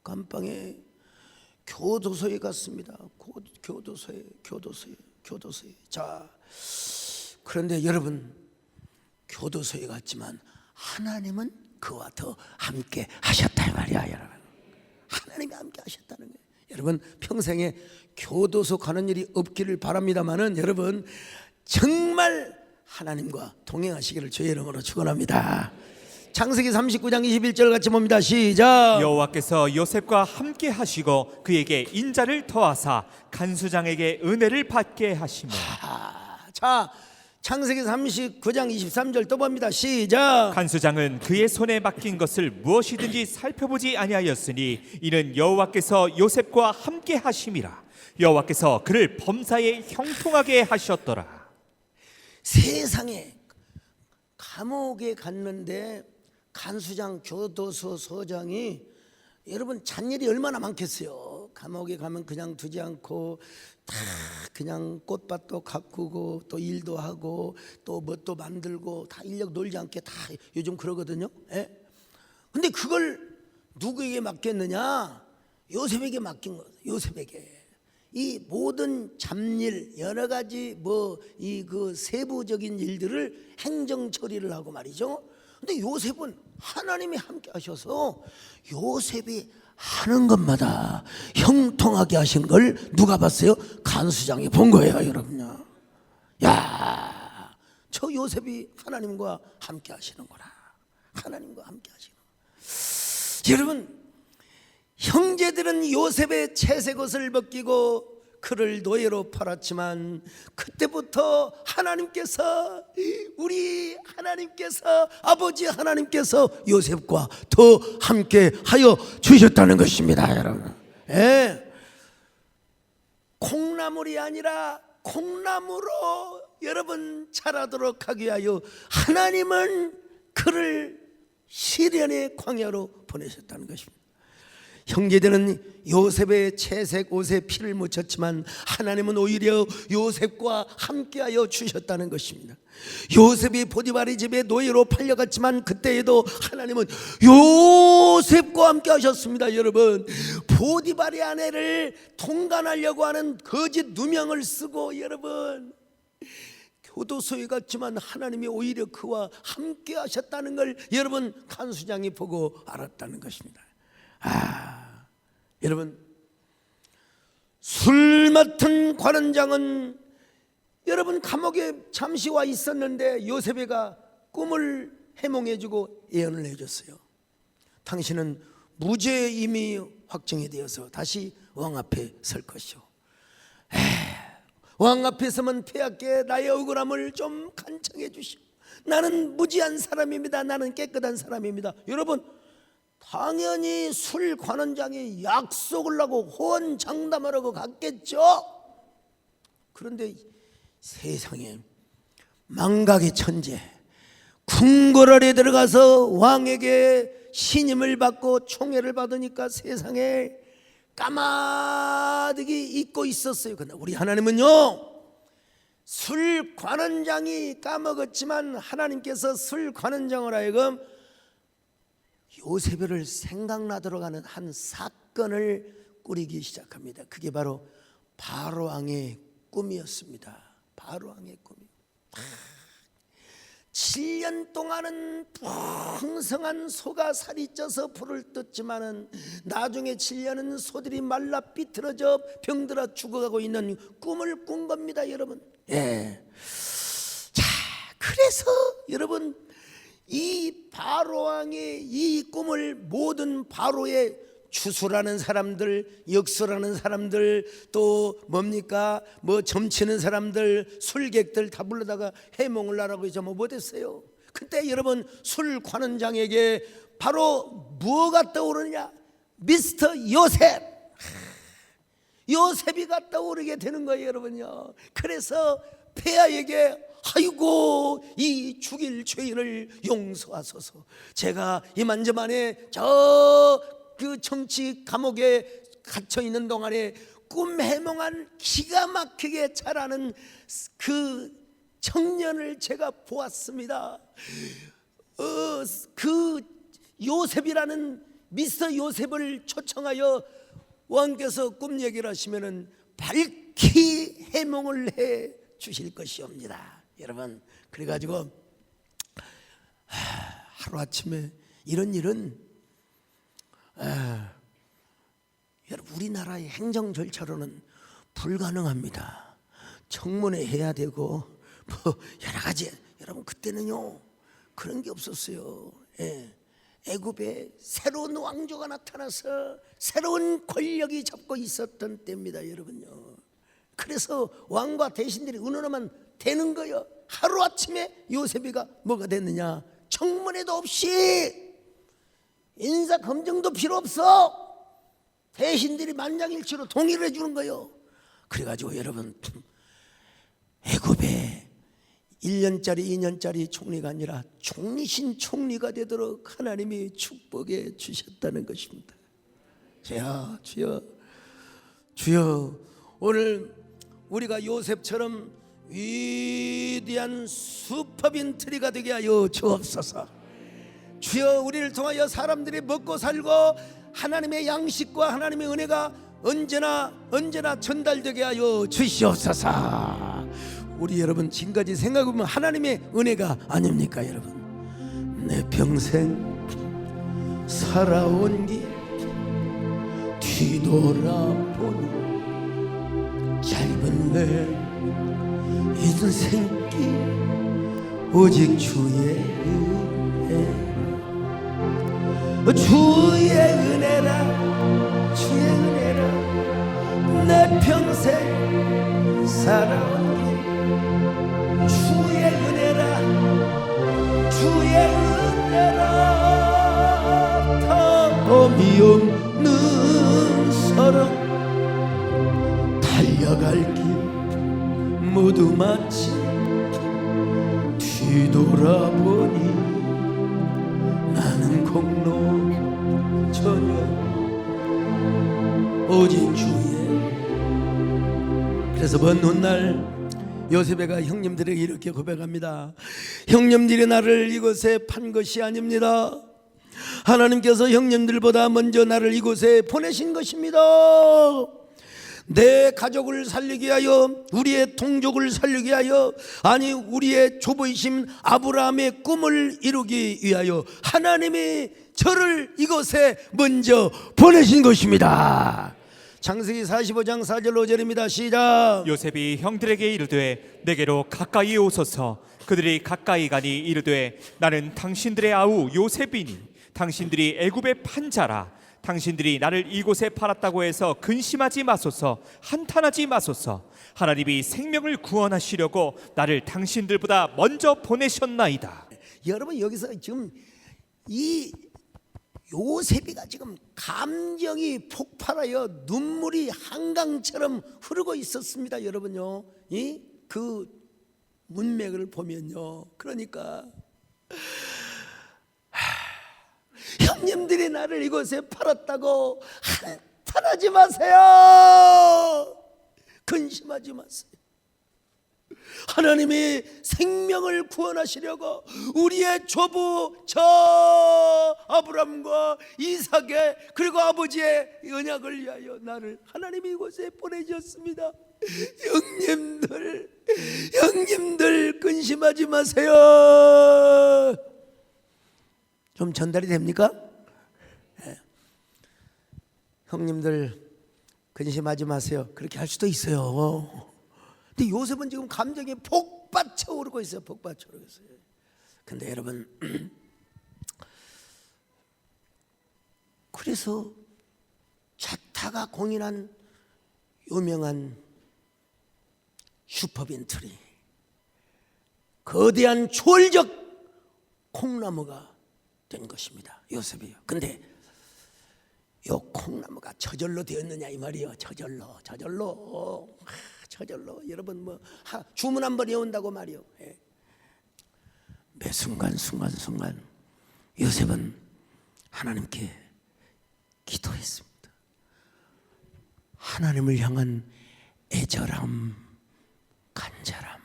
[SPEAKER 2] 감방에 교도소에 갔습니다. 교도소에. 자, 그런데 여러분 교도소에 갔지만 하나님은 그와 더 함께 하셨다 말이야. 여러분 하나님이 함께 하셨다는 거예요. 여러분 평생에 교도소 가는 일이 없기를 바랍니다만은 여러분 정말 하나님과 동행하시기를 주의 이름으로 축원합니다. 창세기 39장 21절 같이 봅니다. 시작.
[SPEAKER 3] 여호와께서 요셉과 함께 하시고 그에게 인자를 더하사 간수장에게 은혜를 받게 하시며.
[SPEAKER 2] 자, 창세기 39장 23절 또 봅니다. 시작.
[SPEAKER 3] 간수장은 그의 손에 맡긴 것을 무엇이든지 살펴보지 아니하였으니 이는 여호와께서 요셉과 함께 하심이라. 여호와께서 그를 범사에 형통하게 하셨더라.
[SPEAKER 2] 세상에 감옥에 갔는데 간수장 교도소 서장이 여러분 잔일이 얼마나 많겠어요. 감옥에 가면 그냥 두지 않고 다 그냥 꽃밭도 가꾸고 또 일도 하고 또 뭣도 만들고 다 인력 놀지 않게 다 요즘 그러거든요. 근데 그걸 누구에게 맡겼느냐? 요셉에게 맡긴 거예요. 요셉에게. 이 모든 잡일 여러 가지 이 그 세부적인 일들을 행정 처리를 하고 말이죠. 근데 요셉은 하나님이 함께 하셔서 요셉이 하는 것마다 형통하게 하신 걸 누가 봤어요? 간수장이 본 거예요, 여러분요. 야, 저 요셉이 하나님과 함께 하시는구나. 하나님과 함께 하시는. 여러분, 형제들은 요셉의 채색 옷을 벗기고 그를 노예로 팔았지만 그때부터 하나님께서 우리 하나님께서 아버지 하나님께서 요셉과 더 함께 하여 주셨다는 것입니다, 여러분. 예. 콩나물이 아니라 콩나무로 여러분 자라도록 하기 위하여 하나님은 그를 시련의 광야로 보내셨다는 것입니다. 형제들은 요셉의 채색 옷에 피를 묻혔지만 하나님은 오히려 요셉과 함께하여 주셨다는 것입니다. 요셉이 보디발의 집에 노예로 팔려갔지만 그때에도 하나님은 요셉과 함께 하셨습니다. 여러분, 보디발의 아내를 통간하려고 하는 거짓 누명을 쓰고 여러분 교도소에 갔지만 하나님이 오히려 그와 함께 하셨다는 걸 여러분 간수장이 보고 알았다는 것입니다. 여러분, 술 맡은 관원장은 여러분 감옥에 잠시 와 있었는데 요셉이가 꿈을 해몽해주고 예언을 해줬어요. 당신은 무죄 이미 확정이 되어서 다시 왕 앞에 설 것이오. 왕 앞에 서면 폐하께 나의 억울함을 좀 간청해 주시오. 나는 무지한 사람입니다. 나는 깨끗한 사람입니다. 여러분, 당연히 술 관원장이 약속을 하고 호언장담하라고 갔겠죠. 그런데 세상에 망각의 천재 궁궐에 들어가서 왕에게 신임을 받고 총애를 받으니까 세상에 까마득히 잊고 있었어요. 그러나 우리 하나님은요, 술 관원장이 까먹었지만 하나님께서 술 관원장을 하여금 요셉을 생각나도록 하는 한 사건을 꾸리기 시작합니다. 그게 바로 바로왕의 꿈이었습니다. 바로왕의 꿈이 7년 동안은 풍성한 소가 살이 쪄서 불을 떴지만은 나중에 7년은 소들이 말라 삐뚤어져 병들어 죽어가고 있는 꿈을 꾼 겁니다, 여러분. 예. 자, 그래서 여러분 이 바로왕의 이 꿈을 모든 바로의 주수라는 사람들, 역수라는 사람들, 또 뭡니까 뭐 점치는 사람들, 술객들 다 불러다가 해몽을 하라고 해서 뭐 못했어요. 그때 여러분 술 관원장에게 바로 뭐가 떠오르냐? 미스터 요셉, 요셉이가 떠오르게 되는 거예요, 여러분요. 그래서 폐하에게 아이고 이 죽일 죄인을 용서하소서. 제가 이만저만에 그 정치 감옥에 갇혀 있는 동안에 꿈 해몽한 기가 막히게 자라는 그 청년을 제가 보았습니다. 그 요셉이라는 미스터 요셉을 초청하여 왕께서 꿈 얘기를 하시면은 밝히 해몽을 해 주실 것이옵니다. 여러분, 그래가지고 하루아침에 이런 일은 여러분 우리나라의 행정 절차로는 불가능합니다. 청문회 해야 되고 뭐 여러 가지. 여러분 그때는요 그런 게 없었어요. 애굽에 새로운 왕조가 나타나서 새로운 권력이 잡고 있었던 때입니다, 여러분요. 그래서 왕과 대신들이 의논하면 되는 거예요. 하루아침에 요셉이가 뭐가 됐느냐? 청문회도 없이 인사 검증도 필요 없어. 대신들이 만장일치로 동의를 해주는 거예요. 그래가지고 여러분 애굽에 1년짜리 2년짜리 총리가 아니라 총리신 총리가 되도록 하나님이 축복해 주셨다는 것입니다. 주여 오늘 우리가 요셉처럼 위대한 슈퍼빈트리가 되게 하여 주옵소서. 주여 우리를 통하여 사람들이 먹고 살고 하나님의 양식과 하나님의 은혜가 언제나 전달되게 하여 주시옵소서. 우리 여러분 지금까지 생각해보면 하나님의 은혜가 아닙니까, 여러분? 내 평생 살아온 길 뒤돌아보니 짧은 내 인생길 오직 주의 은혜라 내 평생 살아온 길 주의 은혜라 주의 은혜라 다름이 없는 사랑 달려갈 길 모두 마치 뒤돌아보니 나는 공로전혀 오직 주의. 그래서 먼 훗날 요셉애가 형님들에게 이렇게 고백합니다. 형님들이 나를 이곳에 판 것이 아닙니다. 하나님께서 형님들보다 먼저 나를 이곳에 보내신 것입니다. 내 가족을 살리기 위하여, 우리의 동족을 살리기 위하여, 아니 우리의 조부이신 아브라함의 꿈을 이루기 위하여 하나님이 저를 이곳에 먼저 보내신 것입니다. 창세기 45장 4절 5절입니다. 시작.
[SPEAKER 3] 요셉이 형들에게 이르되 내게로 가까이 오소서. 그들이 가까이 가니 이르되 나는 당신들의 아우 요셉이니 당신들이 애굽의 판자라. 당신들이 나를 이곳에 팔았다고 해서 근심하지 마소서. 한탄하지 마소서. 하나님이 생명을 구원하시려고 나를 당신들보다 먼저 보내셨나이다.
[SPEAKER 2] 여러분 여기서 지금 이 요셉이가 지금 감정이 폭발하여 눈물이 한강처럼 흐르고 있었습니다. 여러분요, 이 그 문맥을 보면요, 그러니까 형님들이 나를 이곳에 팔았다고 한탄하지 마세요. 근심하지 마세요. 하나님이 생명을 구원하시려고 우리의 조부 저 아브람과 이삭의 그리고 아버지의 언약을 위하여 나를 하나님이 이곳에 보내셨습니다. 형님들 근심하지 마세요. 좀 전달이 됩니까? 네. 형님들 근심하지 마세요. 그렇게 할 수도 있어요. 근데 요셉은 지금 감정이 폭받쳐 오르고 있어요. 폭받쳐 오르고 있어요. 근데 여러분, 그래서 자타가 공인한 유명한 슈퍼빈트리, 거대한 초월적 콩나무가 된 것입니다. 요셉이요. 근데 요 콩나무가 저절로 되었느냐 이 말이에요. 저절로 여러분 뭐 주문 한 번 외운다고 말이요. 예. 매 순간 요셉은 하나님께 기도했습니다. 하나님을 향한 애절함, 간절함,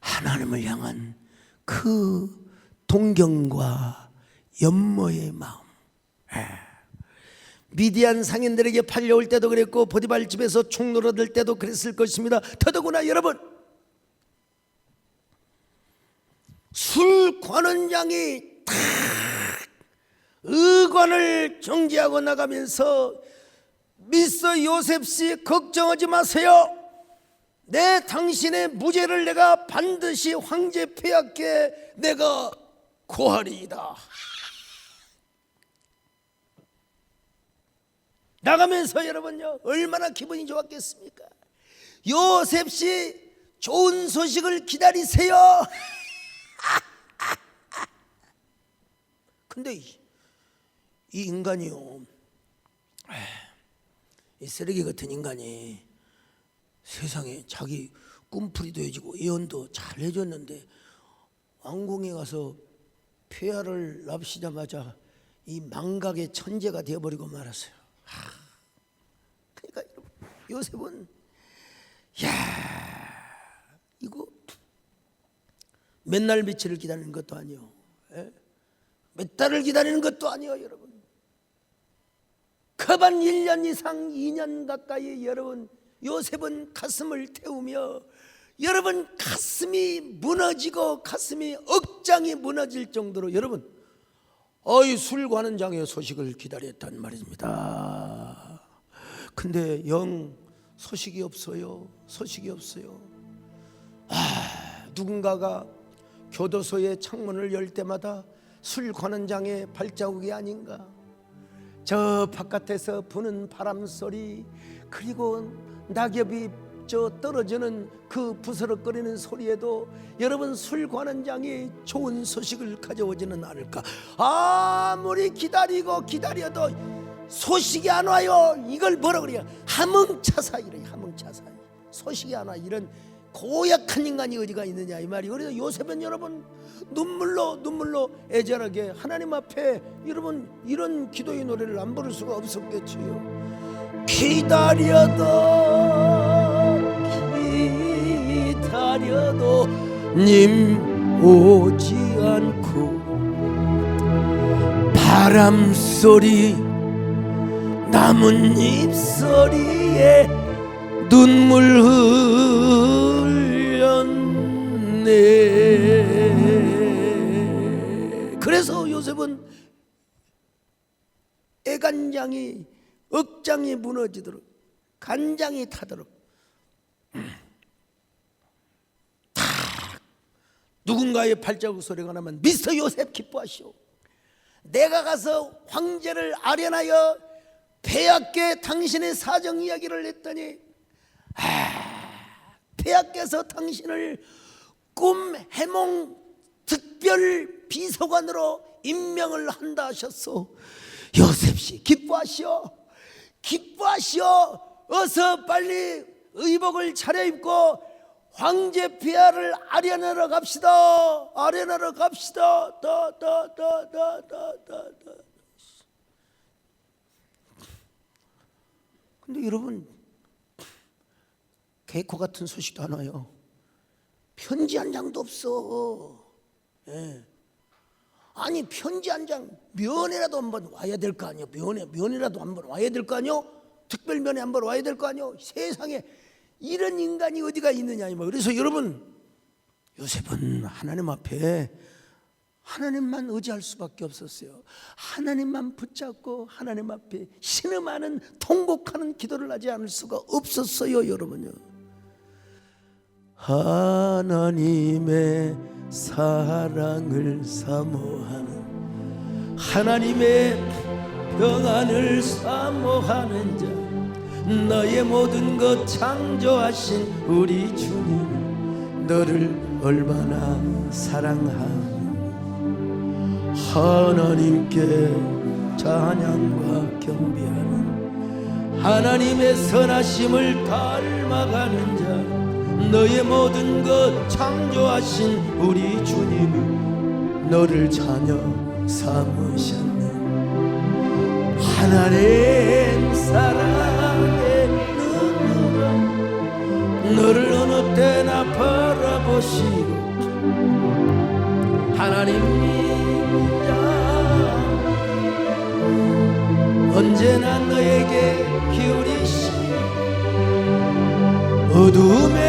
[SPEAKER 2] 하나님을 향한 그 동경과 연모의 마음. 미디안 상인들에게 팔려올 때도 그랬고 보디발 집에서 총놀아들 때도 그랬을 것입니다. 더더구나 여러분, 술 관원장이 탁 의관을 정지하고 나가면서 미스터 요셉 씨 걱정하지 마세요. 내 당신의 무죄를 내가 반드시 황제 폐하께 내가 고하리이다. 나가면서 여러분요, 얼마나 기분이 좋았겠습니까? 요셉 씨 좋은 소식을 기다리세요. 근데 이 인간이요, 이 쓰레기 같은 인간이 세상에 자기 꿈풀이도 해주고 예언도 잘 해줬는데 왕궁에 가서 폐하를 납시자마자 이 망각의 천재가 되어버리고 말았어요. 그러니까 요셉은 이거 맨날 며칠을 기다리는 것도 아니요, 몇 달을 기다리는 것도 아니요. 여러분, 거반 1년 이상 2년 가까이 여러분 요셉은 가슴을 태우며 여러분 가슴이 무너지고 가슴이 억장이 무너질 정도로 여러분 술 관원장의 소식을 기다렸단 말입니다. 근데 영 소식이 없어요. 누군가가 교도소의 창문을 열 때마다 술 관원장의 발자국이 아닌가, 저 바깥에서 부는 바람 소리, 그리고 낙엽이 저 떨어지는 그 부스럭거리는 소리에도 여러분 술관원장이 좋은 소식을 가져오지는 않을까. 아무리 기다려도 소식이 안 와요. 이걸 뭐라 그래요? 하몽차사이래. 하몽차사이. 소식이 안 와. 이런 고약한 인간이 어디가 있느냐 이 말이에요. 그래서 요셉은 여러분 눈물로 애절하게 하나님 앞에 여러분 이런 기도의 노래를 안 부를 수가 없었겠지요. 기다려도 님 오지 않고 바람소리 나뭇잎 소리에 눈물 흘렸네. 그래서 요셉은 애간장이 억장이 무너지도록 간장이 타도록 누군가의 발자국 소리가 나면 미스터 요셉 기뻐하시오. 내가 가서 황제를 아련하여 폐하께 당신의 사정 이야기를 했더니 폐하께서 당신을 꿈 해몽 특별 비서관으로 임명을 한다 하셨소. 요셉씨 기뻐하시오. 어서 빨리 의복을 차려입고 황제 폐하를 아련하러 갑시다. 근데 여러분 개코 같은 소식도 안 와요. 편지 한 장도 없어. 예. 아니 편지 한 장 면회라도 한번 와야 될 거 아니에요. 면회라도 한번 와야 될 거 아니에요. 특별 면회 한번 와야 될 거 아니에요. 세상에 이런 인간이 어디가 있느냐 이 말. 그래서 여러분 요셉은 하나님 앞에 하나님만 의지할 수밖에 없었어요. 하나님만 붙잡고 하나님 앞에 신음하는 통곡하는 기도를 하지 않을 수가 없었어요. 여러분요. 하나님의 사랑을 사모하는 하나님의 평안을 사모하는 자 너의 모든 것 창조하신 우리 주님 너를 얼마나 사랑하니 하나님께 찬양과 경배하는 하나님의 선하심을 닮아가는 자 너의 모든 것 창조하신 우리 주님이 너를 자녀 삼으셨네. 하나님 사랑의 눈으로 너를 어느 때나 바라보시고 하나님 언제나 너에게 기울이시 어두움에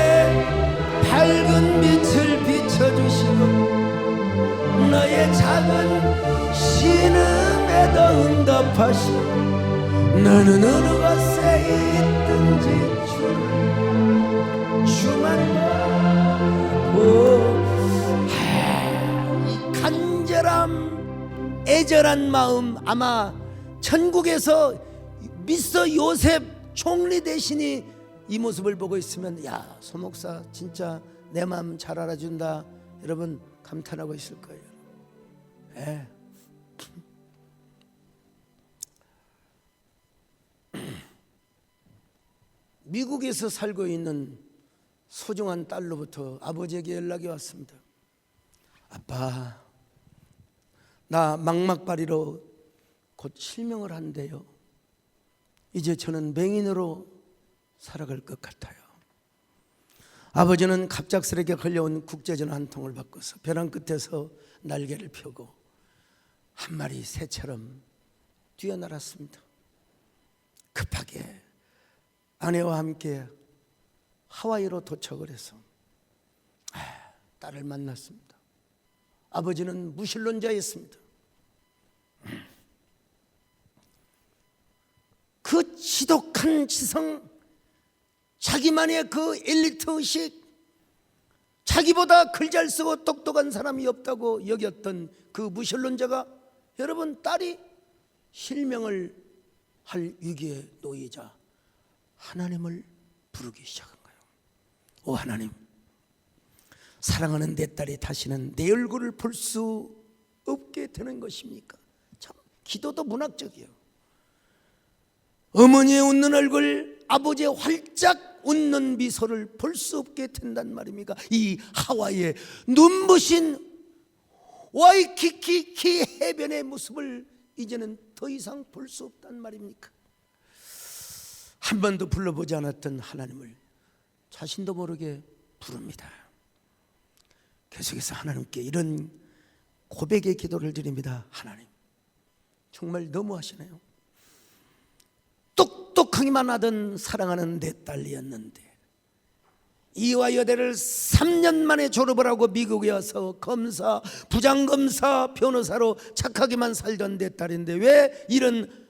[SPEAKER 2] 밝은 빛을 비춰주시고 너의 작은 신음에도 응답하시고 너는 어느 곳에 있든지 주만 보고 이 간절함 애절한 마음 아마 천국에서 미스터 요셉 총리 대신이 이 모습을 보고 있으면 야 소목사 진짜 내 마음 잘 알아준다 여러분 감탄하고 있을 거예요. 예. 미국에서 살고 있는 소중한 딸로부터 아버지에게 연락이 왔습니다. 아빠 나 망막바리로 곧 실명을 한대요. 이제 저는 맹인으로 살아갈 것 같아요. 아버지는 갑작스럽게 걸려온 국제전화 한 통을 바꿔서 벼랑 끝에서 날개를 펴고 한 마리 새처럼 뛰어날았습니다. 급하게 아내와 함께 하와이로 도착을 해서 딸을 만났습니다. 아버지는 무신론자였습니다. 그 지독한 지성, 자기만의 그 엘리트 의식, 자기보다 글 잘 쓰고 똑똑한 사람이 없다고 여겼던 그 무신론자가 여러분 딸이 실명을 할 위기에 놓이자 하나님을 부르기 시작한 거예요. 오 하나님, 사랑하는 내 딸이 다시는 내 얼굴을 볼 수 없게 되는 것입니까? 참 기도도 문학적이에요. 어머니의 웃는 얼굴, 아버지의 활짝 웃는 미소를 볼 수 없게 된단 말입니까? 이 하와이의 눈부신 와이키키 해변의 모습을 이제는 더 이상 볼 수 없단 말입니까? 한 번도 불러보지 않았던 하나님을 자신도 모르게 부릅니다. 계속해서 하나님께 이런 고백의 기도를 드립니다. 하나님, 정말 너무하시네요. 똑똑하기만 하던 사랑하는 내 딸이었는데 이화 여대를 3년 만에 졸업을 하고 미국에 와서 검사, 부장검사, 변호사로 착하게만 살던 내 딸인데 왜 이런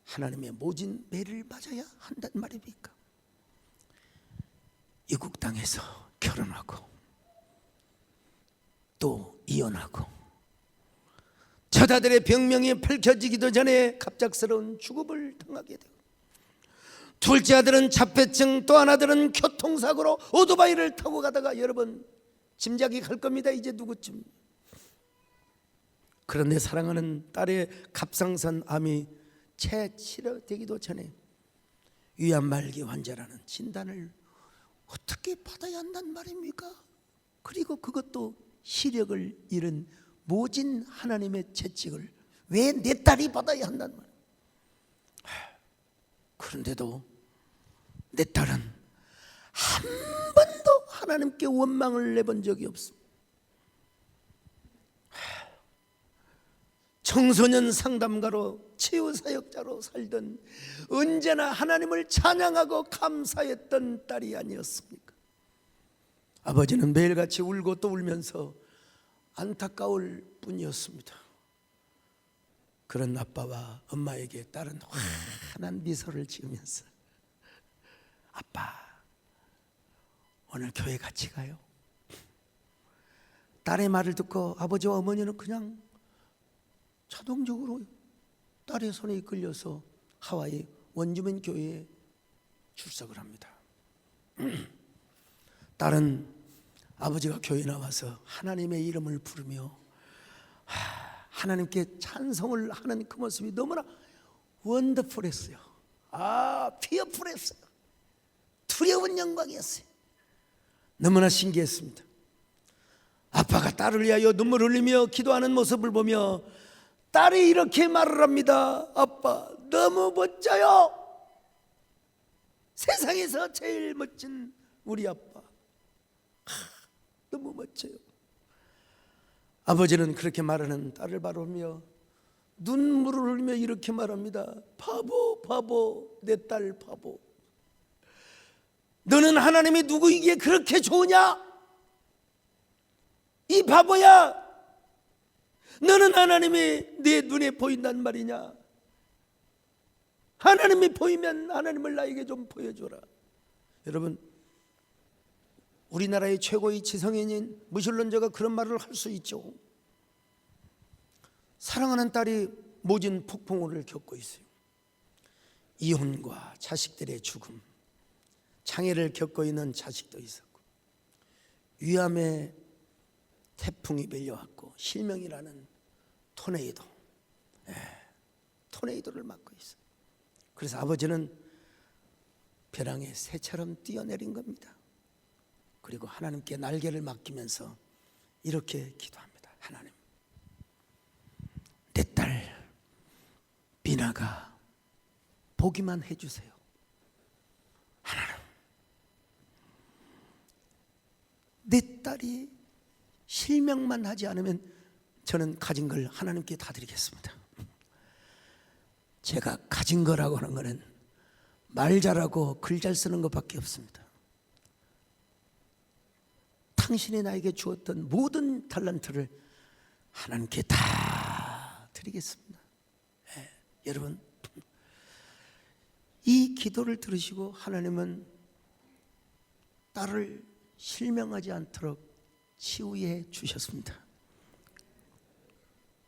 [SPEAKER 2] 하나님의 모진 매를 맞아야 한단 말입니까? 이국 땅에서 결혼하고 또 이혼하고 처자들의 병명이 밝혀지기도 전에 갑작스러운 죽음을 당하게 되고 둘째 아들은 자폐증, 또 하나들은 교통사고로 오토바이를 타고 가다가 여러분 짐작이 갈 겁니다. 이제 누구쯤. 그런데 사랑하는 딸의 갑상선 암이 채 치료되기도 전에 위암말기 환자라는 진단을 어떻게 받아야 한단 말입니까? 그리고 그것도 시력을 잃은 모진 하나님의 채찍을 왜 내 딸이 받아야 한단 말이에요? 그런데도 내 딸은 한 번도 하나님께 원망을 내본 적이 없습니다. 청소년 상담가로 치유사역자로 살던 언제나 하나님을 찬양하고 감사했던 딸이 아니었습니까? 아버지는 매일같이 울고 또 울면서 안타까울 뿐이었습니다. 그런 아빠와 엄마에게 딸은 환한 미소를 지으면서 아빠, 오늘 교회 같이 가요? 딸의 말을 듣고 아버지와 어머니는 그냥 자동적으로 딸의 손에 이끌려서 하와이 원주민 교회에 출석을 합니다. 딸은 아버지가 교회에 나와서 하나님의 이름을 부르며 하나님께 찬송을 하는 그 모습이 너무나 원더풀했어요. 피어풀했어요. 두려운 영광이었어요. 너무나 신기했습니다. 아빠가 딸을 위하여 눈물을 흘리며 기도하는 모습을 보며 딸이 이렇게 말을 합니다. 아빠, 너무 멋져요. 세상에서 제일 멋진 우리 아빠. 너무 멋져요. 아버지는 그렇게 말하는 딸을 바라보며 눈물을 흘리며 이렇게 말합니다. 바보, 바보, 내 딸 바보. 너는 하나님이 누구이기에 그렇게 좋으냐? 이 바보야. 너는 하나님이 내 눈에 보인단 말이냐? 하나님이 보이면 하나님을 나에게 좀 보여줘라. 여러분, 우리나라의 최고의 지성인인 무신론자가 그런 말을 할 수 있죠. 사랑하는 딸이 모진 폭풍우를 겪고 있어요. 이혼과 자식들의 죽음, 장애를 겪고 있는 자식도 있었고, 위암에 태풍이 밀려왔고 실명이라는 토네이도를 맞고 있어요. 그래서 아버지는 벼랑의 새처럼 뛰어내린 겁니다. 그리고 하나님께 날개를 맡기면서 이렇게 기도합니다. 하나님, 내 딸 비나가 보기만 해주세요. 하나님, 내 딸이 실명만 하지 않으면 저는 가진 걸 하나님께 다 드리겠습니다. 제가 가진 거라고 하는 거는 말 잘하고 글 잘 쓰는 것밖에 없습니다. 당신이 나에게 주었던 모든 탤런트를 하나님께 다 드리겠습니다. 네, 여러분, 이 기도를 들으시고 하나님은 딸을 실명하지 않도록 치유해 주셨습니다.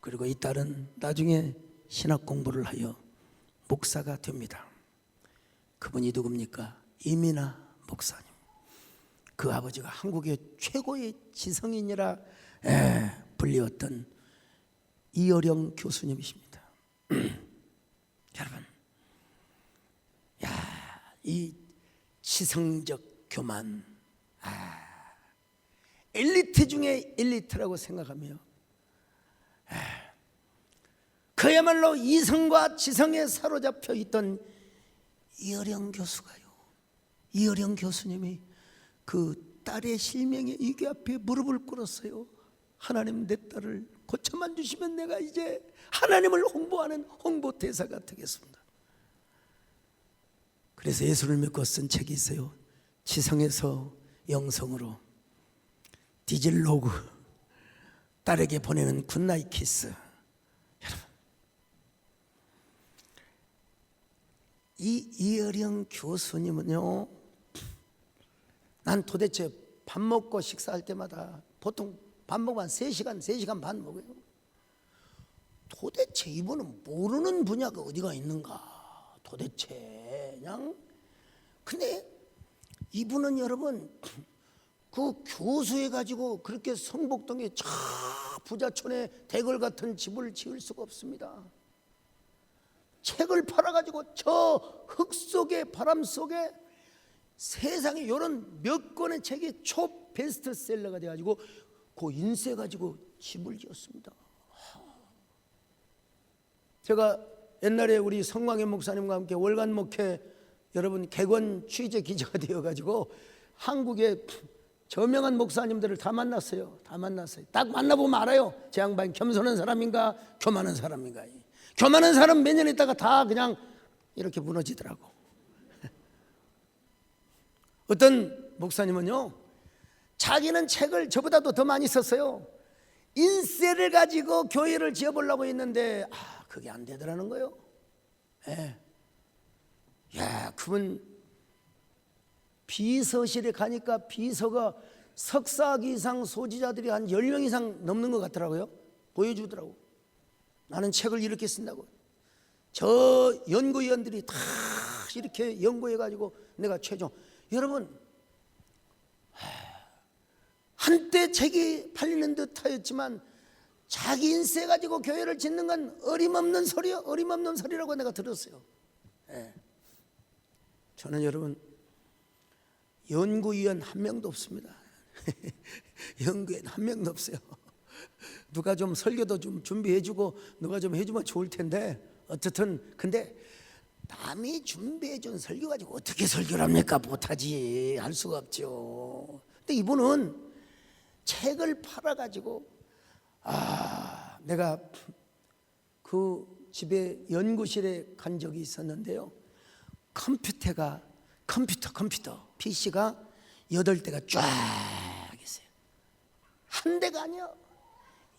[SPEAKER 2] 그리고 이 딸은 나중에 신학 공부를 하여 목사가 됩니다. 그분이 누굽니까? 이민하 목사님. 그 아버지가 한국의 최고의 지성인이라 불리웠던 이어령 교수님이십니다. 여러분, 이 지성적 교만, 엘리트 중에 엘리트라고 생각하며 그야말로 이성과 지성에 사로잡혀 있던 이어령 교수가요, 이어령 교수님이 그 딸의 실명에 이게 앞에 무릎을 꿇었어요. 하나님, 내 딸을 고쳐만 주시면 내가 이제 하나님을 홍보하는 홍보대사가 되겠습니다. 그래서 예수를 믿고 쓴 책이 있어요. 지성에서 영성으로, 디질로그, 딸에게 보내는 굿나잇 키스. 여러분, 이 이어령 교수님은요, 난 도대체 밥 먹고 식사할 때마다 보통 밥 먹으면 3시간 반 먹어요. 도대체 이분은 모르는 분야가 어디가 있는가 도대체 그냥. 근데 이분은 여러분 그 교수해가지고 그렇게 성북동에 저 부자촌에 대궐 같은 집을 지을 수가 없습니다. 책을 팔아가지고 저 흙 속에 바람 속에 세상에 이런 몇 권의 책이 초 베스트셀러가 돼가지고 그 인쇄 가지고 집을 지었습니다. 제가 옛날에 우리 성광현 목사님과 함께 월간 목회 여러분 객원 취재 기자가 되어가지고 한국의 저명한 목사님들을 다 만났어요. 딱 만나보면 알아요. 제 양반이 겸손한 사람인가 교만한 사람인가. 교만한 사람 몇 년 있다가 다 그냥 이렇게 무너지더라고. 어떤 목사님은요, 자기는 책을 저보다도 더 많이 썼어요. 인쇄를 가지고 교회를 지어보려고 했는데 그게 안 되더라는 거예요. 야, 그분 비서실에 가니까 비서가 석사학위 이상 소지자들이 한 10명 이상 넘는 것 같더라고요. 보여주더라고. 나는 책을 이렇게 쓴다고. 저 연구위원들이 다 이렇게 연구해가지고 내가 최종. 여러분, 한때 책이 팔리는 듯 하였지만 자기 인쇄 가지고 교회를 짓는 건 어림없는 소리요. 어림없는 소리라고 내가 들었어요. 저는 여러분 연구위원 한 명도 없습니다. 연구위원 한 명도 없어요. 누가 좀 설교도 좀 준비해주고 누가 좀 해주면 좋을 텐데 어쨌든 근데 남이 준비해준 설교 가지고 어떻게 설교를 합니까? 못하지. 할 수가 없죠. 근데 이분은 책을 팔아가지고 내가 그 집에 연구실에 간 적이 있었는데요. 컴퓨터 PC가 8대가 쫙 있어요. 한 대가 아니야.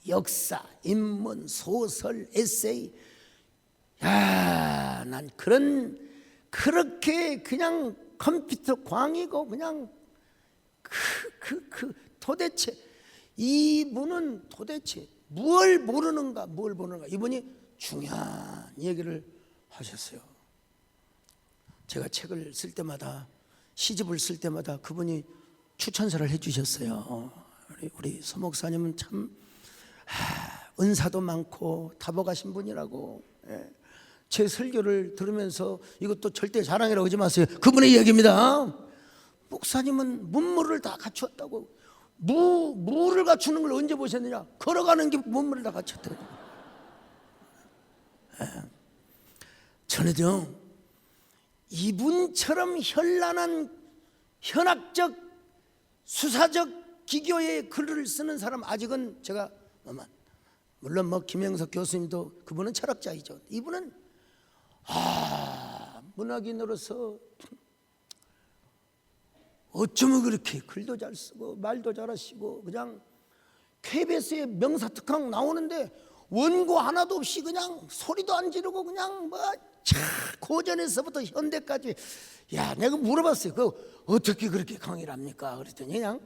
[SPEAKER 2] 역사, 인문, 소설, 에세이. 야, 난 그렇게 그냥 컴퓨터 광이고 그냥 도대체 이분은 도대체 뭘 모르는가. 이분이 중요한 얘기를 하셨어요. 제가 책을 쓸 때마다 시집을 쓸 때마다 그분이 추천서를 해주셨어요. 우리 서 목사님은 참 은사도 많고 다복하신 분이라고. 제 설교를 들으면서 이것도 절대 자랑이라고 하지 마세요. 그분의 이야기입니다. 목사님은 문물을 다 갖추었다고. 무를 갖추는 걸 언제 보셨느냐? 걸어가는 게 문물을 다 갖췄대요. 저는요, 이분처럼 현란한 현학적 수사적 기교의 글을 쓰는 사람 아직은 제가 물론 뭐 김영석 교수님도 그분은 철학자이죠. 이분은 문학인으로서 어쩌면 그렇게 글도 잘 쓰고 말도 잘하시고 그냥 KBS에 명사특강 나오는데 원고 하나도 없이 그냥 소리도 안 지르고 그냥 고전에서부터 현대까지. 야, 내가 물어봤어요. 그 어떻게 그렇게 강의를 합니까? 그랬더니 그냥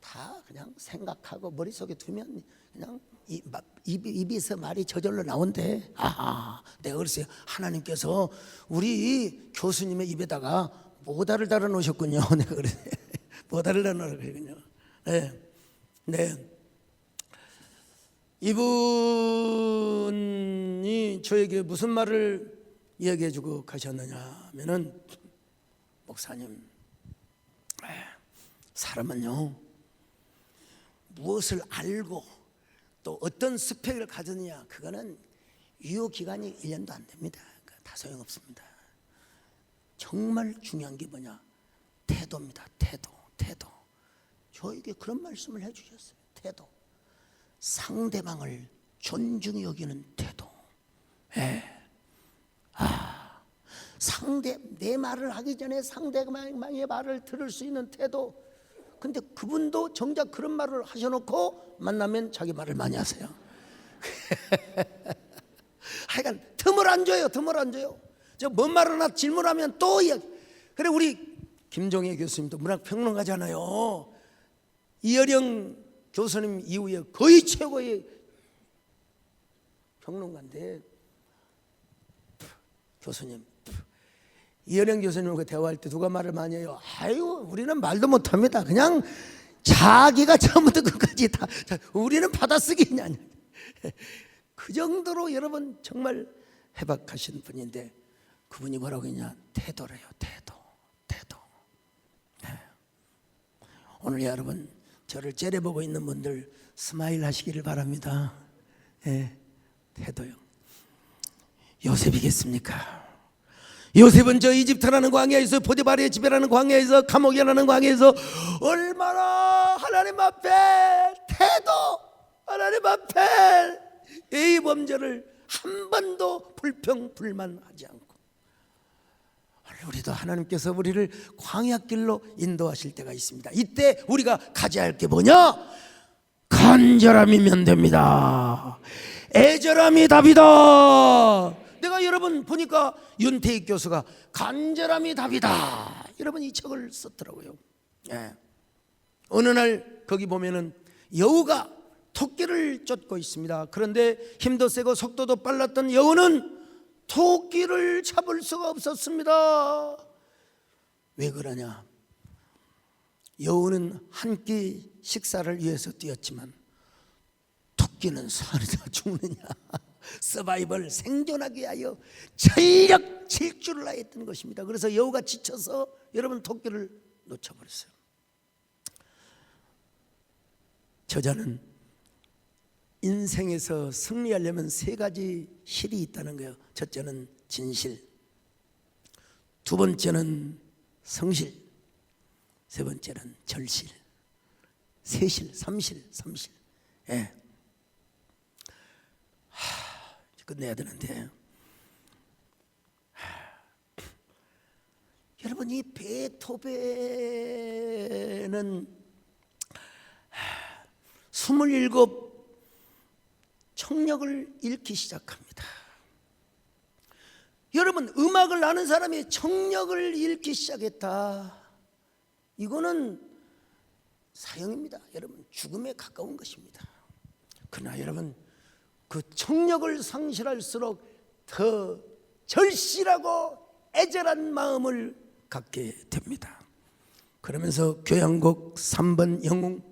[SPEAKER 2] 다 그냥 생각하고 머릿속에 두면 그냥 입에서 말이 저절로 나온대. 내가 그랬어요. 하나님께서 우리 교수님의 입에다가 모다를 달아 놓으셨군요. 내가 그래. 모다를 달아 놓으셨군요. 네. 이분이 저에게 무슨 말을 이야기해 주고 가셨느냐 하면은, 목사님, 사람은요 무엇을 알고 또 어떤 스펙을 가졌느냐, 그거는 유효기간이 1년도 안 됩니다. 다 소용없습니다. 정말 중요한 게 뭐냐, 태도입니다. 태도. 저에게 그런 말씀을 해주셨어요. 태도. 상대방을 존중히 여기는 태도. 내 말을 하기 전에 상대방의 말을 들을 수 있는 태도. 근데 그분도 정작 그런 말을 하셔놓고 만나면 자기 말을 많이 하세요. 하여간 틈을 안 줘요. 저 뭔 말 하나 질문하면 또 이야기. 그래, 우리 김종혜 교수님도 문학평론가잖아요. 이어령 교수님 이후에 거의 최고의 평론가인데, 교수님, 이어령 교수님과 대화할 때 누가 말을 많이 해요? 아유, 우리는 말도 못합니다. 그냥 자기가 처음부터 끝까지 다, 우리는 받아쓰기냐. 그 정도로 여러분 정말 해박하신 분인데, 그분이 뭐라고 했냐? 태도래요. 태도. 오늘 여러분 저를 째려보고 있는 분들 스마일 하시기를 바랍니다. 태도요. 요셉이겠습니까? 요셉은 저 이집트라는 광야에서, 보디바르의 지배라는 광야에서, 감옥이라는 광야에서 얼마나 하나님 앞에 태도, 하나님 앞에 이 범죄를 한 번도 불평불만하지 않고, 우리도 하나님께서 우리를 광야길로 인도하실 때가 있습니다. 이때 우리가 가져야 할 게 뭐냐? 간절함이면 됩니다. 애절함이 답이다. 내가 여러분 보니까 윤태익 교수가 간절함이 답이다, 여러분 이 책을 썼더라고요. 어느 날 거기 보면은 여우가 토끼를 쫓고 있습니다. 그런데 힘도 세고 속도도 빨랐던 여우는 토끼를 잡을 수가 없었습니다. 왜 그러냐? 여우는 한 끼 식사를 위해서 뛰었지만 토끼는 살다 죽느냐, 서바이벌, 생존하기 위하여 전력 질주를 하였던 것입니다. 그래서 여우가 지쳐서 여러분 토끼를 놓쳐버렸어요. 저자는 인생에서 승리하려면 3가지 실이 있다는 거예요. 첫째는 진실, 두 번째는 성실, 세 번째는 절실, 세실, 삼실. 끝내야 되는데, 여러분 이 베토벤은 27 청력을 잃기 시작합니다. 여러분, 음악을 아는 사람이 청력을 잃기 시작했다, 이거는 사형입니다. 여러분, 죽음에 가까운 것입니다. 그러나 여러분, 그 청력을 상실할수록 더 절실하고 애절한 마음을 갖게 됩니다. 그러면서 교향곡 3번 영웅,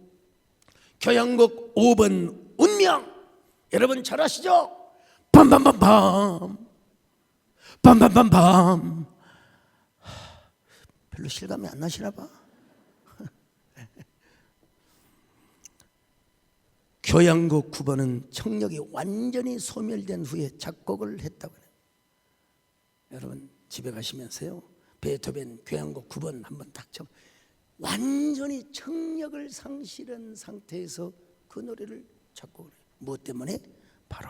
[SPEAKER 2] 교향곡 5번 운명, 여러분 잘 아시죠? 빰빰빰빰 빰빰빰빰. 별로 실감이 안 나시나 봐. 교향곡 9번은 청력이 완전히 소멸된 후에 작곡을 했다고 해요. 여러분 집에 가시면서요, 베토벤 교향곡 9번 한번 딱 쳐. 완전히 청력을 상실한 상태에서 그 노래를 작곡을 해요. 무엇 때문에? 바로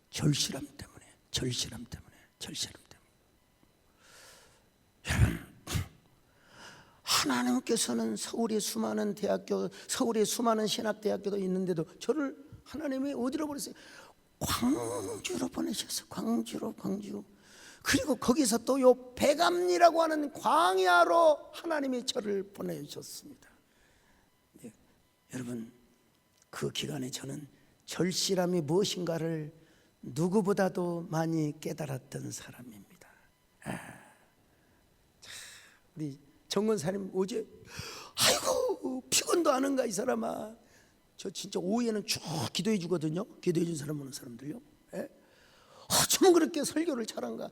[SPEAKER 2] 절실함 때문에. 여러분, 하나님께서는 서울의 수많은 대학교, 서울의 수많은 신학대학교도 있는데도 저를 하나님이 어디로 보내셨어요? 광주로 보내셨어요. 광주. 그리고 거기서 또 요 백암리라고 하는 광야로 하나님이 저를 보내셨습니다. 여러분, 그 기간에 저는 절실함이 무엇인가를 누구보다도 많이 깨달았던 사람입니다. 우리 정권사님 어제 아이고 피곤도 하는가 이 사람아. 저 진짜 오후에는 쭉 기도해 주거든요. 기도해 준 사람 오는 사람들요. 좀 그렇게 설교를 잘한가.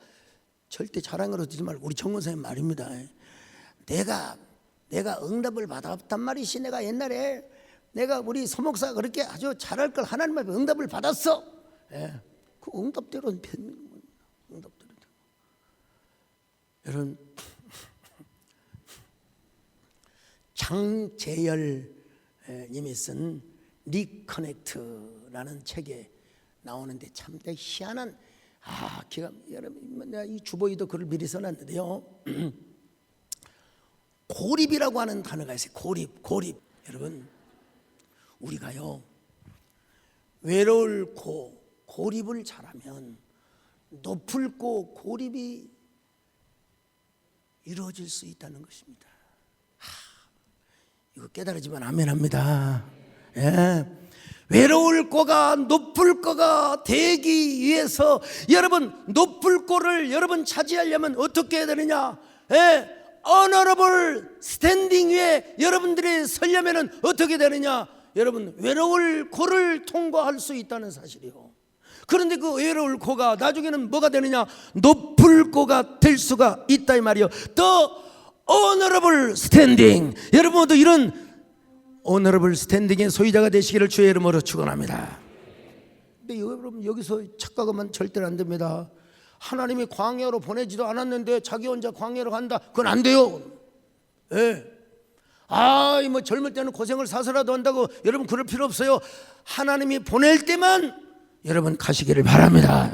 [SPEAKER 2] 절대 잘한 거로 듣지 말고 우리 정권사님 말입니다. 내가 응답을 받았단 말이지. 내가 옛날에 내가 우리 서목사가 그렇게 아주 잘할 걸 하나님 앞에 응답을 받았어. 그 응답대로는 응답대로. 여러분, 장재열 님이 쓴 리커넥트라는 책에 나오는데 참 희한한 여러분, 내가 이 주보에도 글을 미리 써놨는데요. 고립이라고 하는 단어가 있어요. 고립. 여러분, 우리가요 외로울 고립을 잘하면 높을 고립이 이루어질 수 있다는 것입니다. 이거 깨달으지만 아멘합니다. 외로울 거가 높을 거가 되기 위해서 여러분 높을 거를 여러분 차지하려면 어떻게 해야 되느냐? honorable standing 위에 여러분들이 서려면 어떻게 되느냐? 여러분 외로울 고를 통과할 수 있다는 사실이요. 그런데 그 외로울 고가 나중에는 뭐가 되느냐? 높을 고가 될 수가 있다 이 말이요. 더 honorable standing. 여러분 모두 이런 honorable standing의 소유자가 되시기를 주의 이름으로 축원합니다. 근데 여러분 여기서 착각하면 절대로 안 됩니다. 하나님이 광야로 보내지도 않았는데 자기 혼자 광야로 간다. 그건 안 돼요. 뭐 젊을 때는 고생을 사서라도 한다고 여러분 그럴 필요 없어요. 하나님이 보낼 때만 여러분 가시기를 바랍니다.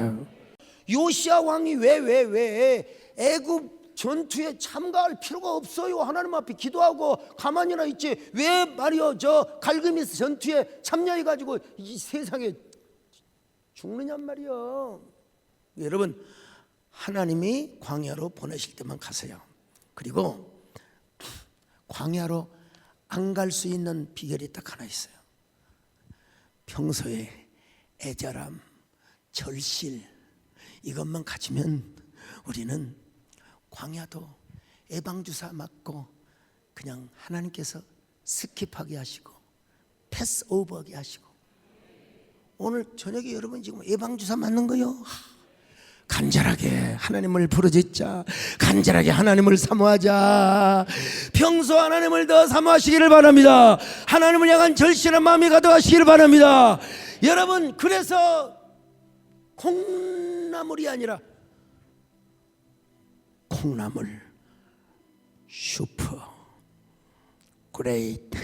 [SPEAKER 2] 요시야 왕이 왜 애굽 전투에 참가할 필요가 없어요. 하나님 앞에 기도하고 가만히나 있지. 왜 말이요 저 갈그미스 전투에 참여해가지고 이 세상에 죽느냔 말이요. 여러분 하나님이 광야로 보내실 때만 가세요. 그리고 광야로 안 갈 수 있는 비결이 딱 하나 있어요. 평소에 애절함, 절실 이것만 가지면 우리는 광야도 예방주사 맞고 그냥 하나님께서 스킵하게 하시고 패스오버하게 하시고 오늘 저녁에 여러분 지금 예방주사 맞는 거요. 간절하게 하나님을 부르짖자. 간절하게 하나님을 사모하자. 평소 하나님을 더 사모하시기를 바랍니다. 하나님을 향한 절실한 마음이 가득하시기를 바랍니다. 여러분 그래서 콩나물이 아니라 콩나물 슈퍼 그레이트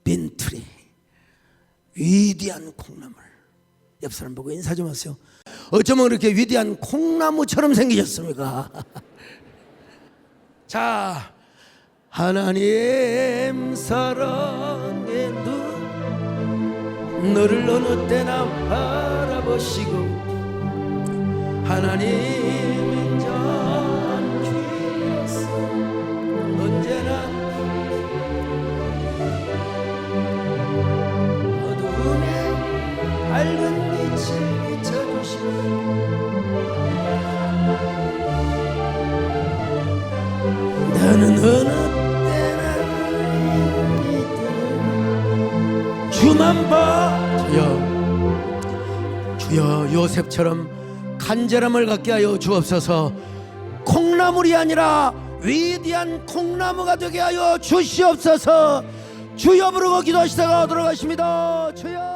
[SPEAKER 2] 빈트리 위대한 콩나물. 옆 사람 보고 인사 좀 하세요. 어쩌면 그렇게 위대한 콩나무처럼 생기셨습니까? 자, 하나님 사랑의 눈 너를 어느 때나 바라보시고 하나님 인자한 귀에서 언제나 어두움에 밝은 빛을 비춰주시고 나는 어느 때나 주만 봐. 주여 요셉처럼 간절함을 갖게 하여 주옵소서. 콩나물이 아니라 위대한 콩나무가 되게 하여 주시옵소서. 주여 부르고 기도하시다가 돌아가십니다. 주여.